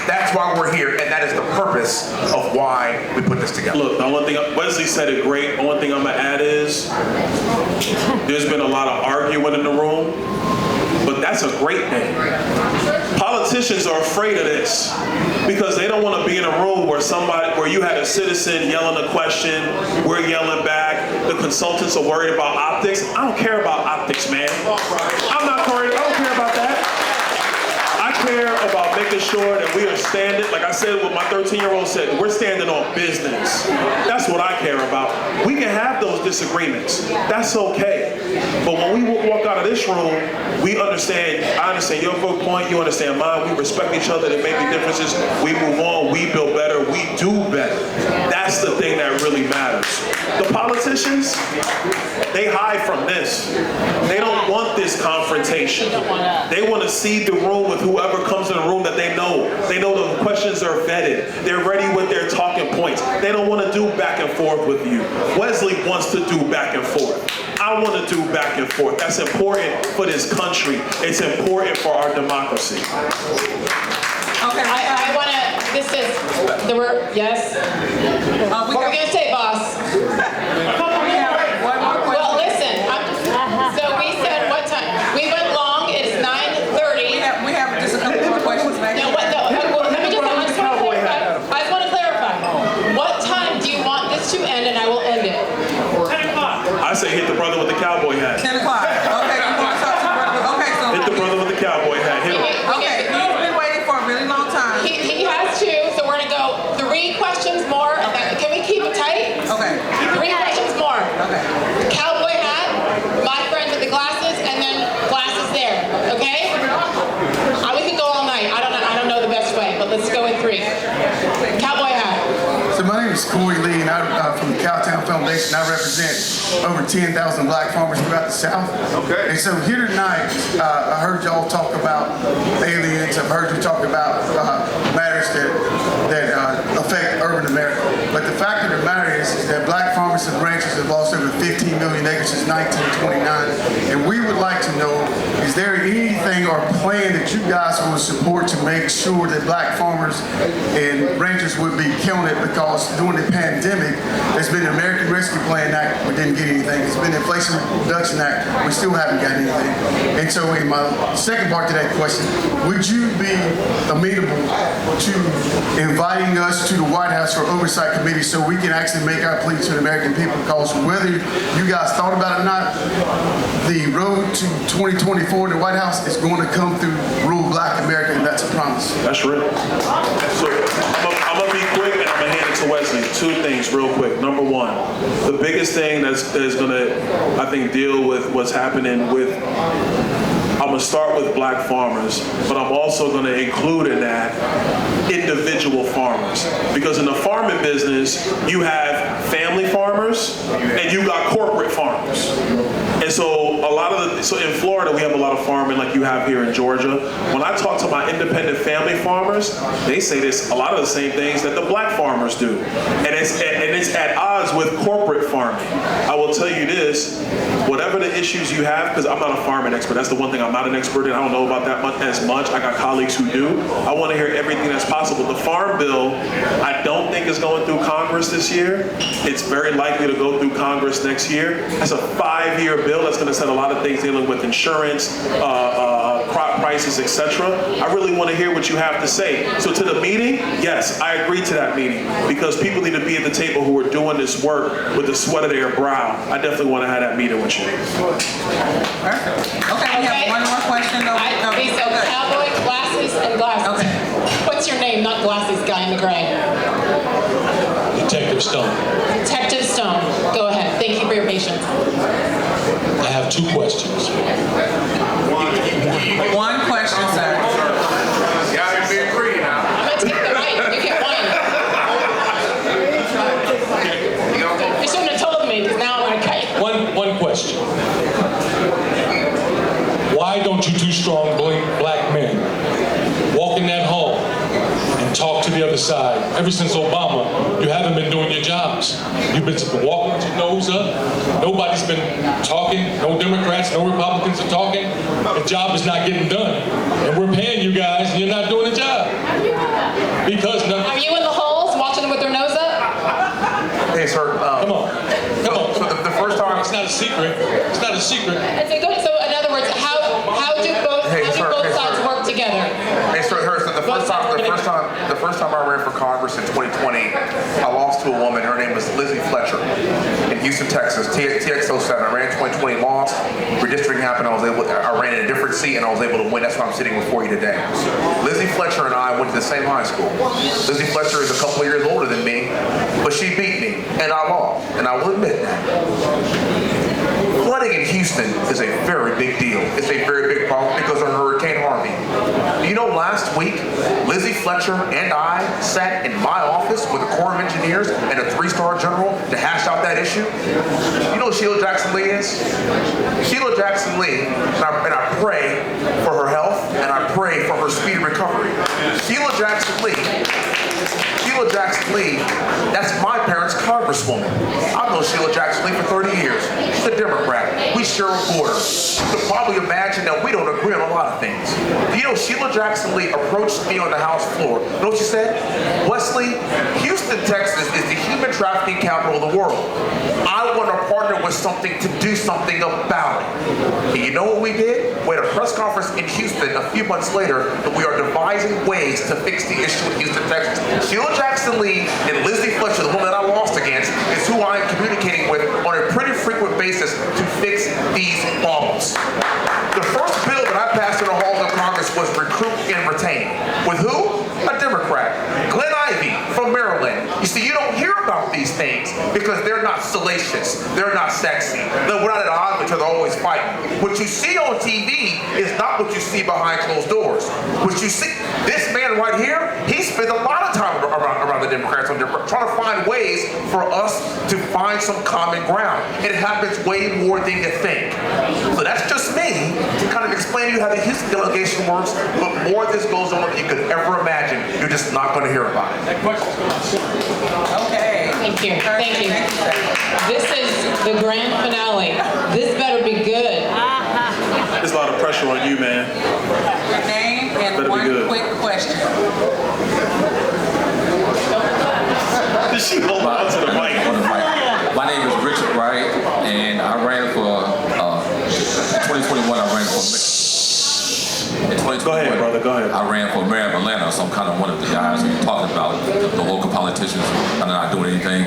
That's why we're here, and that is the purpose of why we put this together. Look, the only thing, Wesley said it great. The only thing I'm gonna add is, there's been a lot of arguing in the room, but that's a great thing. Politicians are afraid of this because they don't want to be in a room where you had a citizen yelling a question, we're yelling back, the consultants are worried about optics. I don't care about optics, man. I'm not worried, I don't care about that. I care about making sure that we are standing, like I said, what my 13-year-old said, we're standing on business. That's what I care about. We can have those disagreements. That's okay. But when we walk out of this room, we understand, I understand your viewpoint, you understand mine, we respect each other, there may be differences, we move on, we build better, we do better. That's the thing that really matters. The politicians, they hide from this. They don't want this confrontation. They want to see the room with whoever comes in the room that they know. They know the questions are vetted. They're ready with their talking points. They don't want to do back and forth with you. Wesley wants to do back and forth. I want to do back and forth. That's important for this country. It's important for our democracy. Okay, I want to, this is, yes? What are we going to say, boss? Well, listen, so we said what time? We went long, it's 9:30. We have just a couple more questions. Let me just, I just want to clarify. What time do you want this to end and I will end it? 10 o'clock. I say hit the brother with the cowboy hat. 10 o'clock. Okay, you want to talk to brother? Okay, so. Hit the brother with the cowboy hat. Hit him. Okay, he's been waiting for a really long time. He has 2, so we're going to go 3 questions more. Okay. Can we keep it tight? Okay. 3 questions more. Okay. Cowboy hat, my friend with the glasses, and then glasses there. Okay? We could go all night. I don't know the best way, but let's go with 3. Cowboy hat. So my name is Corey Lee, and I'm from the Cowtown Foundation. I represent over 10,000 black farmers throughout the South. Okay. And so here tonight, I heard y'all talk about aliens. I've heard you talk about matters that affect urban America. But the fact of the matter is that black farmers and ranchers have lost over 15 million acres since 1929. And we would like to know, is there anything or plan that you guys will support to make sure that black farmers and ranchers would be counted? Because during the pandemic, there's been the American Rescue Plan Act, we didn't get anything. There's been the Inflation Reduction Act, we still haven't got anything. And so in my second part to that question, would you be amenable to inviting us to the White House for oversight committee so we can actually make our plea to the American people? Because whether you guys thought about it or not, the road to 2024 in the White House is going to come through rural black America, and that's a promise. That's real. So I'm going to be quick and I'm going to hand it to Wesley. 2 things real quick. Number 1, the biggest thing that's going to, I think, deal with what's happening with, I'm going to start with black farmers, but I'm also going to include in that individual farmers. Because in the farming business, you have family farmers and you got corporate farmers. And so so in Florida, we have a lot of farming like you have here in Georgia. When I talk to my independent family farmers, they say this, a lot of the same things that the black farmers do. And it's at odds with corporate farming. I will tell you this, whatever the issue issues you have, because I'm not a farming expert. That's the one thing I'm not an expert in. I don't know about that as much. I got colleagues who do. I want to hear everything that's possible. The farm bill, I don't think is going through Congress this year. It's very likely to go through Congress next year. That's a 5-year bill that's going to set a lot of things dealing with insurance, crop prices, etc. I really want to hear what you have to say. So to the meeting, yes, I agree to that meeting, because people need to be at the table who are doing this work with the sweat of their brow. I definitely want to have that meeting with you. Perfect. Okay, we have one more question. Okay, so cowboy, glasses, and glasses. Okay. What's your name, not glasses guy in the gray? Detective Stone. Detective Stone. Go ahead. Thank you for your patience. I have 2 questions. One question, sir. Y'all ain't being greedy now. I'm going to take the mic. You get one. You shouldn't have told me, because now I'm going to cut you. One question. Why don't you 2 strong black men walk in that hall and talk to the other side? Ever since Obama, you haven't been doing your jobs. You've been walking with your nose up. Nobody's been talking. No Democrats, no Republicans are talking. The job is not getting done. And we're paying you guys, and you're not doing the job. Because Are you in the halls watching them with their nose up? Hey, sir. Come on. So the first time. It's not a secret. It's not a secret. And so in other words, how do both sides work together? Hey, sir, the first time I ran for Congress in 2020, I lost to a woman. Her name was Lizzie Fletcher in Houston, Texas. TX07. I ran 2020, lost. Redistricting happened. I ran in a different seat and I was able to win. That's why I'm sitting before you today. Lizzie Fletcher and I went to the same high school. Lizzie Fletcher is a couple of years older than me, but she beat me and I lost. And I will admit that. Flooding in Houston is a very big deal. It's a very big problem because of Hurricane Harvey. You know, last week, Lizzie Fletcher and I sat in my office with the Corps of Engineers and a 3-star general to hash out that issue. You know who Sheila Jackson Lee is? Sheila Jackson Lee, and I pray for her health and I pray for her speedy recovery. Sheila Jackson Lee, that's my parents' congresswoman. I've known Sheila Jackson Lee for 30 years. She's a Democrat. We share a border. You can probably imagine that we don't agree on a lot of things. You know, Sheila Jackson Lee approached me on the House floor. You know what she said? Wesley, Houston, Texas is the human trafficking capital of the world. I want to partner with something to do something about it. And you know what we did? We had a press conference in Houston a few months later that we are devising ways to fix the issue in Houston, Texas. Sheila Jackson Lee and Lizzie Fletcher, the woman that I lost against, is who I am communicating with on a pretty frequent basis to fix these problems. The first bill that I passed in the halls of Congress was recruit and retain. With who? A Democrat. Glenn Ivey from Maryland. You see, you don't hear about these things because they're not salacious. They're not sexy. We're not at odds with each other, always fighting. What you see on TV is not what you see behind closed doors. What you see, this man right here, he spends a lot of time around the Democrats trying to find ways for us to find some common ground. It happens way more than you think. So that's just me kind of explaining to you how the Houston delegation works, but more of this goes on than you could ever imagine. You're just not going to hear about it. Okay. Thank you. Thank you. This is the grand finale. This better be good. There's a lot of pressure on you, man. Your name and one quick question. Did she hold on to the mic? My name is Richard Wright, and I ran for, in 2021, I ran for mayor. Go ahead, brother, go ahead. I ran for mayor of Atlanta, so I'm kind of one of the guys who talking about the local politicians kind of not doing anything.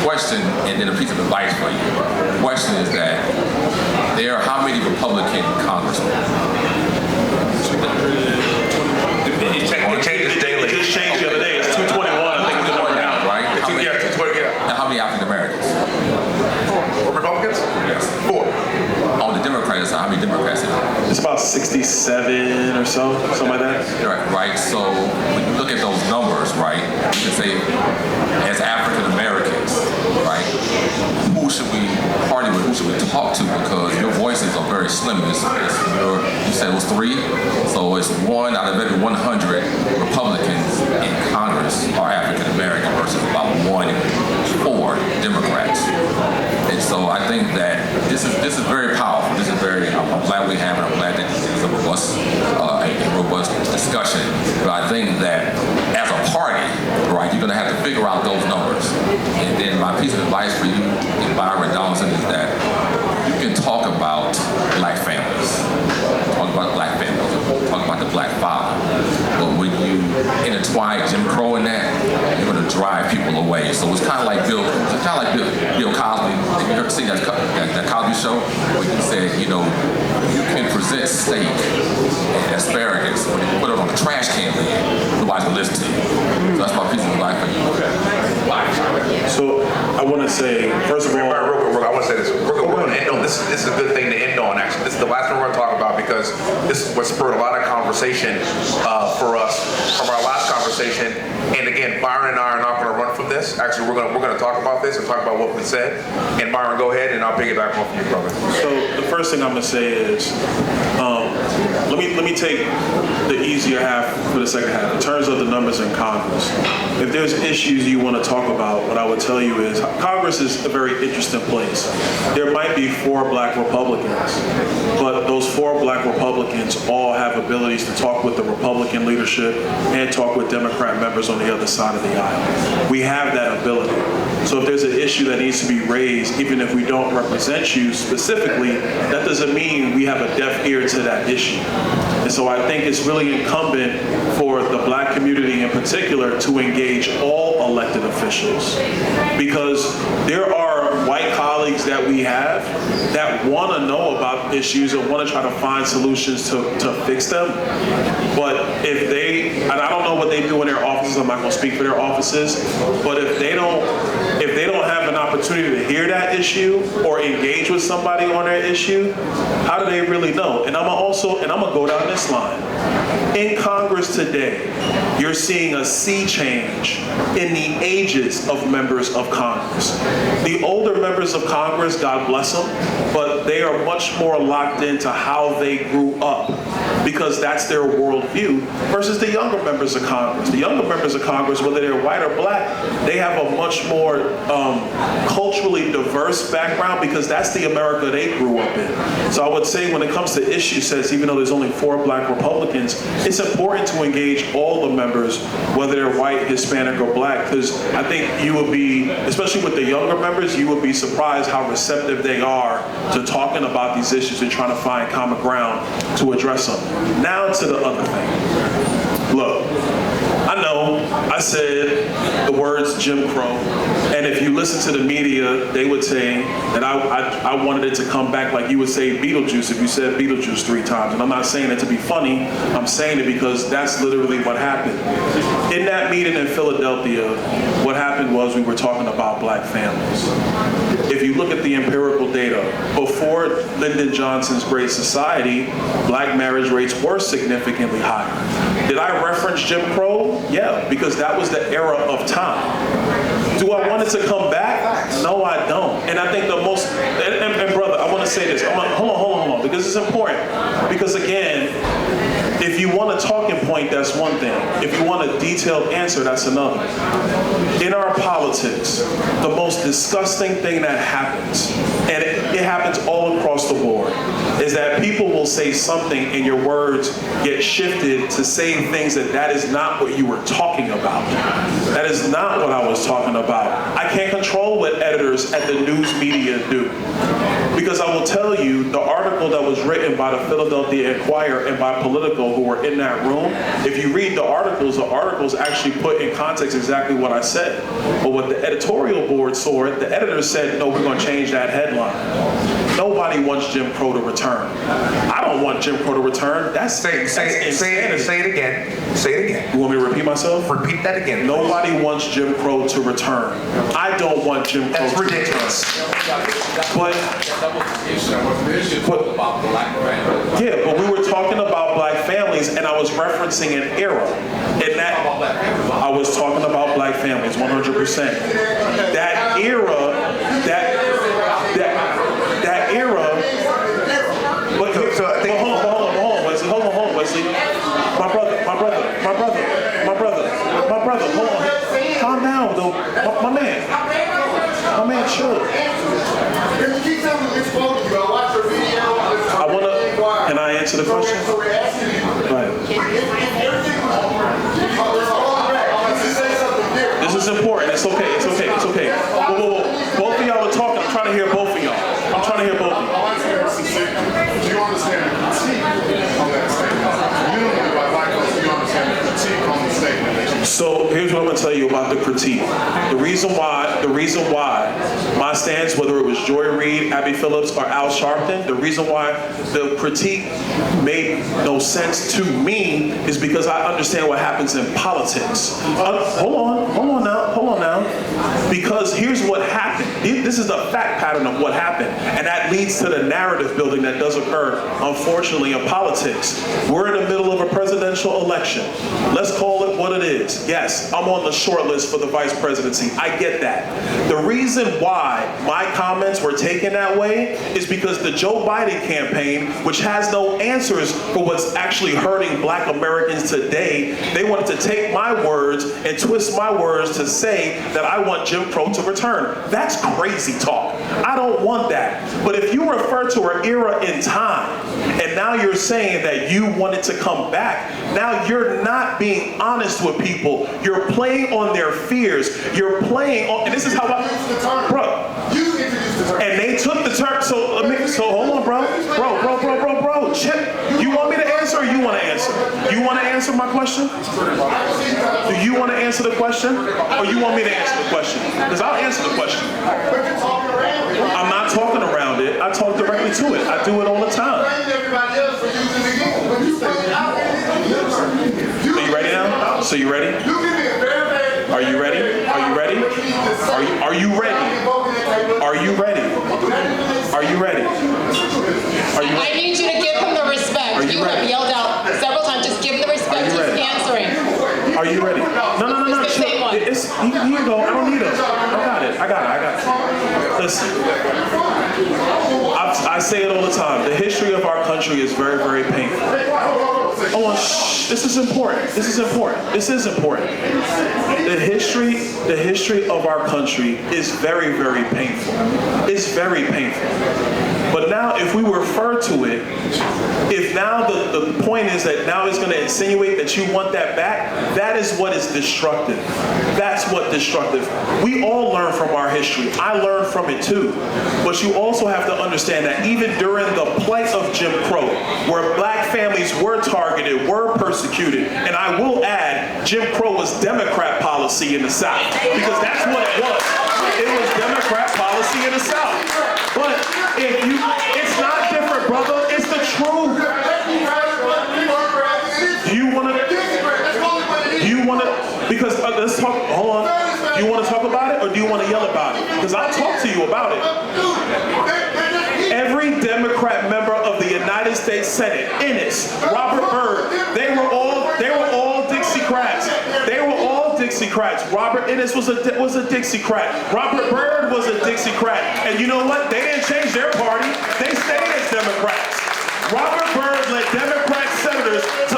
Question, and then a piece of advice for you. Question is that there are how many Republican congressmen? It changes daily. It just changed the other day. It's 221, I think it's the number now. Right? Yeah, 220. Now, how many African Americans? Republicans? Yes. 4. On the Democrat side, how many Democrats are there? It's about 67 or so, something like that. Right. So when you look at those numbers, right, you can say, as African Americans, right, who should we party with? Who should we talk to? Because your voices are very slim. You said it was 3, so it's 1 out of every 100 Republicans in Congress are African American versus about 1 in 4 Democrats. And so I think that this this is very powerful. This is very. I'm glad we have it. I'm glad that it's a robust discussion. But I think that as a party, right, you're going to have to figure out those numbers. And then my piece of advice for you, Byron Donaldson, is that you can talk about black families, talk about black families, talk about the black father. But when you intertwine Jim Crow in that, you're going to drive people away. So it's kind of like Bill Cosby. You ever seen that Cosby show where he said, you know, you can present steak and asparagus, but if you put it on a trash can lid, nobody's going to listen to you. So that's my piece of advice for you. So I want to say, first of all, I want to say this. We're going to end on this. This is a good thing to end on. Actually, this is the last one we're going to talk about because this is what spurred a lot of conversation for us from our last conversation. And again, Byron and I are not going to run from this. Actually, we're going to talk about this and talk about what we said. And Byron, go ahead, and I'll piggyback off you, brother. So the first thing I'm going to say is, let me take the easier half for the second half. In terms of the numbers in Congress, if there's issues you want to talk about, what I would tell you is Congress is a very interesting place. There might be 4 black Republicans, but those 4 black Republicans all have abilities to talk with the Republican leadership and talk with Democrat members on the other side of the aisle. We have that ability. So if there's an issue that needs to be raised, even if we don't represent you specifically, that doesn't mean we have a deaf ear to that issue. And so I think it's really incumbent for the black community in particular to engage all elected officials, because there are white colleagues that we have that want to know about issues and want to try to find solutions to fix them. But if they, and I don't know what they do in their offices, I'm not going to speak for their offices, but if they don't have an opportunity to hear that issue or engage with somebody on their issue, how do they really know? And I'm gonna go down this line. In Congress today, you're seeing a sea change in the ages of members of Congress. The older members of Congress, God bless them, but they are much more locked into how they grew up, because that's their worldview, versus the younger members of Congress. The younger members of Congress, whether they're white or black, they have a much more culturally diverse background, because that's the America they grew up in. So I would say when it comes to issue sets, even though there's only 4 black Republicans, it's important to engage all the members, whether they're white, Hispanic, or black, because I think you would be, especially with the younger members, you would be surprised how receptive they are to talking about these issues and trying to find common ground to address them. Now to the other thing. Look, I know I said the words Jim Crow, and if you listen to the media, they would say that I wanted it to come back like you would say Beetlejuice if you said Beetlejuice 3 times. And I'm not saying it to be funny, I'm saying it because that's literally what happened. In that meeting in Philadelphia, what happened was we were talking about black families. If you look at the empirical data, before Lyndon Johnson's Great Society, black marriage rates were significantly higher. Did I reference Jim Crow? Yeah, because that was the era of time. Do I want it to come back? No, I don't. And I think the most, and brother, I want to say this. Hold on, because it's important. Because again, if you want a talking point, that's one thing. If you want a detailed answer, that's another. In our politics, the most disgusting thing that happens, and it happens all across the board, is that people will say something and your words get shifted to saying things that is not what you were talking about. That is not what I was talking about. I can't control what editors at the news media do. Because I will tell you, the article that was written by the Philadelphia Inquirer and by Politico, who were in that room, if you read the articles actually put in context exactly what I said. But what the editorial board saw, the editors said, no, we're going to change that headline. Nobody wants Jim Crow to return. I don't want Jim Crow to return. Say it again. Say it again. You want me to repeat myself? Repeat that again. Nobody wants Jim Crow to return. I don't want Jim Crow to return. But we were talking about black families, and I was referencing an era. And that I was talking about black families, 100%. That era, that era. But hold on, Wesley. My brother, hold on. Calm down, though. My man, chill. If you keep telling me it's the question? So we're asking you. Right. This is important. It's okay. It's okay. It's okay. Whoa. Both of y'all are talking. I'm trying to hear both of y'all. I'm trying to hear both of you. I want to hear do you understand the critique on that statement? You don't know about black folks, do you understand the critique on the statement? So here's what I'm going to tell you about the critique. The reason why my stance, whether it was Joy Reid, Abby Phillips, or Al Sharpton, the reason why the critique made no sense to me is because I understand what happens in politics. Hold on now. Because here's what happened. This is the fact pattern of what happened. And that leads to the narrative building that does occur, unfortunately, in politics. We're in the middle of a presidential election. Let's call it what it is. Yes, I'm on the short list for the vice presidency. I get that. The reason why my comments were taken that way is because the Joe Biden campaign, which has no answers for what's actually hurting black Americans today, they wanted to take my words and twist my words to say that I want Jim Crow to return. That's crazy talk. I don't want that. But if you refer to an era in time, and now you're saying that you want it to come back, now you're not being honest with people. You're playing on their fears. You're playing on, and this is how bro. And they took the term. So hold on, bro. Chip, you want me to answer or you want to answer? You want to answer my question? Do you want to answer the question, or you want me to answer the question? Because I'll answer the question. I'm not talking around it. I talk directly to it. I do it all the time. Are you ready now? So you ready? Are you ready? Are you ready? Are you ready? Are you ready? Are you ready? I need you to give him the respect. You have yelled out several times. Just give him the respect. He's answering. Are you ready? No. It's the same one. Here you go. I don't need it. I got it. Listen. I say it all the time. The history of our country is very, very painful. Oh, this is important. The history of our country is very, very painful. It's very painful. But now if we refer to it, if now the point is that now it's going to insinuate that you want that back, that is what is destructive. That's what destructive. We all learn from our history. I learned from it too. But you also have to understand that even during the plight of Jim Crow, where black families were targeted, were persecuted, and I will add, Jim Crow was Democrat policy in the South, because that's what it was. It was Democrat policy in the South. But it's not different, brother. It's the truth. Do you want to, because let's talk, hold on. Do you want to talk about it or do you want to yell about it? Because I'll talk to you about it. Every Democrat member of the United States Senate, Ennis, Robert Byrd, they were all Dixiecrats. They were all Dixiecrats. Robert Ennis was a Dixiecrat. Robert Byrd was a Dixiecrat. And you know what? They didn't change their party. They stayed as Democrats. Robert Byrd led Democrat senators to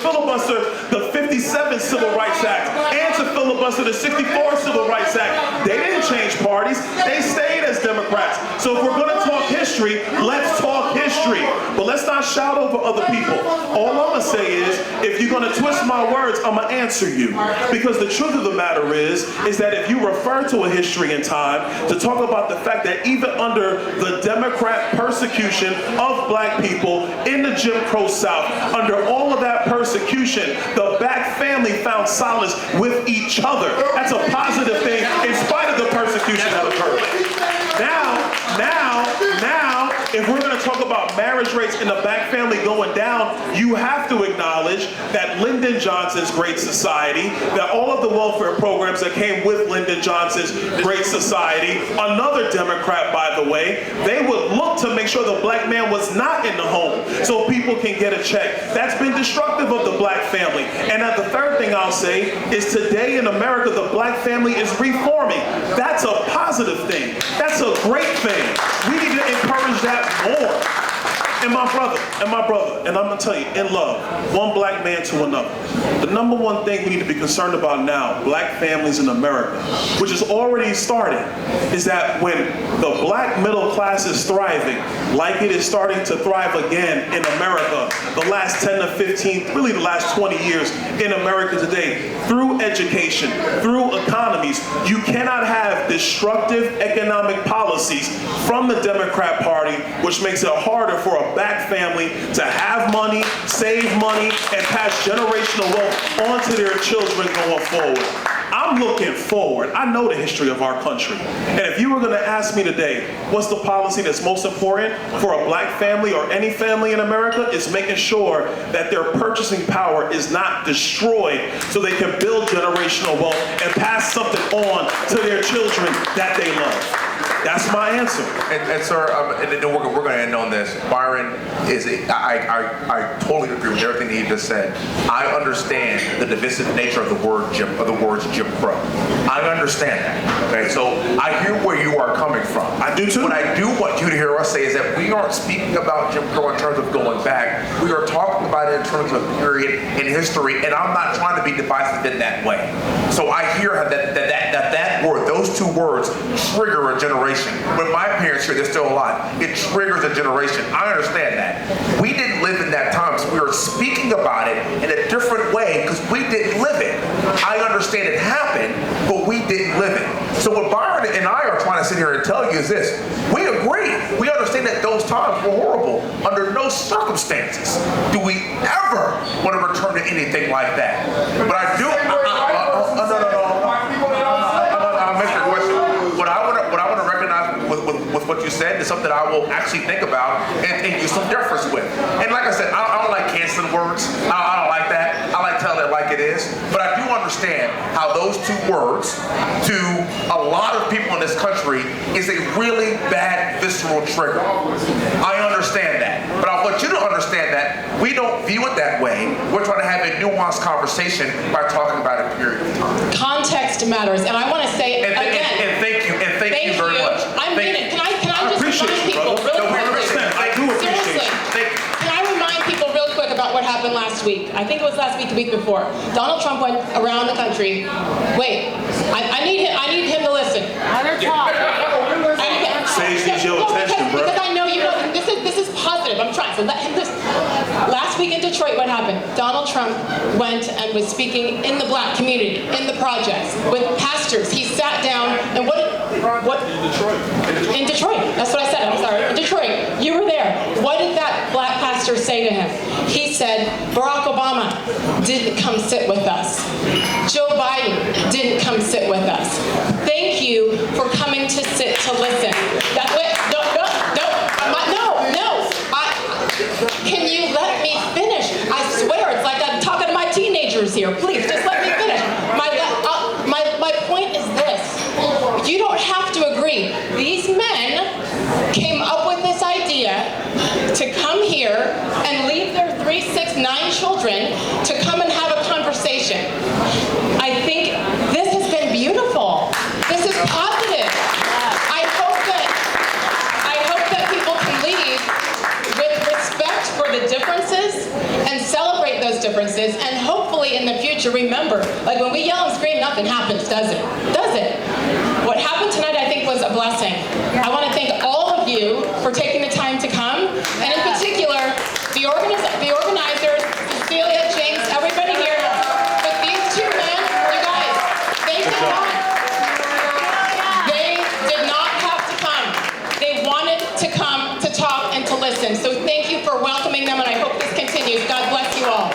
filibuster the 57 Civil Rights Act and to filibuster the 64 Civil Rights Act. They didn't change parties. They stayed as Democrats. So if we're going to talk history, let's talk history. But let's not shout over other people. All I'm going to say is, if you're going to twist my words, I'm going to answer you. Because the truth of the matter is that if you refer to a history in time to talk about the fact that even under the Democrat persecution of black people in the Jim Crow South, under all of that persecution, the black family found solace with each other. That's a positive thing in spite of the persecution that occurred. Now, if we're going to talk about marriage rates in the black family going down, you have to acknowledge that Lyndon Johnson's Great Society, that all of the welfare programs that came with Lyndon Johnson's Great Society, another Democrat, by the way, they would look to make sure the black man was not in the home so people can get a check. That's been destructive of the black family. And the third thing I'll say is today in America, the black family is reforming. That's a positive thing. That's a great thing. We need to encourage that more. And And my brother, and I'm gonna tell you, in love, one black man to another. The number one thing we need to be concerned about now, black families in America, which is already starting, is that when the black middle class is thriving, like it is starting to thrive again in America, the last 10 to 15, really the last 20 years in America today, through education, through economies, you cannot have destructive economic policies from the Democrat Party, which makes it harder for a black family to have money, save money, and pass generational wealth onto their children going forward. I'm looking forward. I know the history of our country. And if you were going to ask me today, what's the policy that's most important for a black family or any family in America, it's making sure that their purchasing power is not destroyed so they can build generational wealth and pass something on to their children that they love. That's my answer. And sir, and then we're going to end on this. Byron I totally agree with everything he just said. I understand the divisive nature of the words Jim Crow. I understand that. Okay, so I hear where you are coming from. I do too. What I do want you to hear us say is that we aren't speaking about Jim Crow in terms of going back. We are talking about it in terms of a period in history, and I'm not trying to be divisive in that way. So I hear that word, those two words, trigger a generation. When my parents here, they're still alive, it triggers a generation. I understand that. We didn't live in that time, so we are speaking about it in a different way because we didn't live it. I understand it happened, but we didn't live it. So what Byron and I are trying to sit here and tell you is this. We agree. We understand that those times were horrible. Under no circumstances do we ever want to return to anything like that. But I do. With what you said is something I will actually think about and use some deference with. And like I said, I don't like canceling words. I don't like that. I like telling it like it is. But I do understand how those two words to a lot of people in this country is a really bad visceral trigger. I understand that. But I want you to understand that we don't view it that way. We're trying to have a nuanced conversation by talking about a period of time. Context matters. And I want to say again. And thank you very much. I mean it. Can I just remind people really quickly? I do appreciate Seriously. Can I remind people real quick about what happened last week? I think it was last week, the week before. Donald Trump went around the country. Wait, I need him to listen. Let her talk. Saves your attention, bro. Because I know you know this is positive. I'm trying. So let him listen. Last week in Detroit, what happened? Donald Trump went and was speaking in the black community, in the projects, with pastors. He sat down and what? In Detroit. That's what I said. I'm sorry. In Detroit. You were there. What did that black pastor say to him? He said, Barack Obama didn't come sit with us. Joe Biden didn't come sit with us. Thank you for coming to sit to listen. Can you let me finish? I swear, it's like I'm talking to my teenagers here. Please, just let me finish. My point is this. You don't have to agree. These men came up with this idea to come here and leave their 3, 6, 9 children to come and have a conversation. I think this has been beautiful. This is positive. I hope that people can leave with respect for the differences and celebrate those differences, and hopefully in the future remember, like when we yell and scream, nothing happens, does it? Does it? What happened tonight I think was a blessing. I want to thank all of you for taking the time to come, and in particular the organizers, Cecilia, James, everybody here. But these two men, you guys, they did not have to come. They wanted to come to talk and to listen. So thank you for welcoming them, and I hope this continues. God bless you all.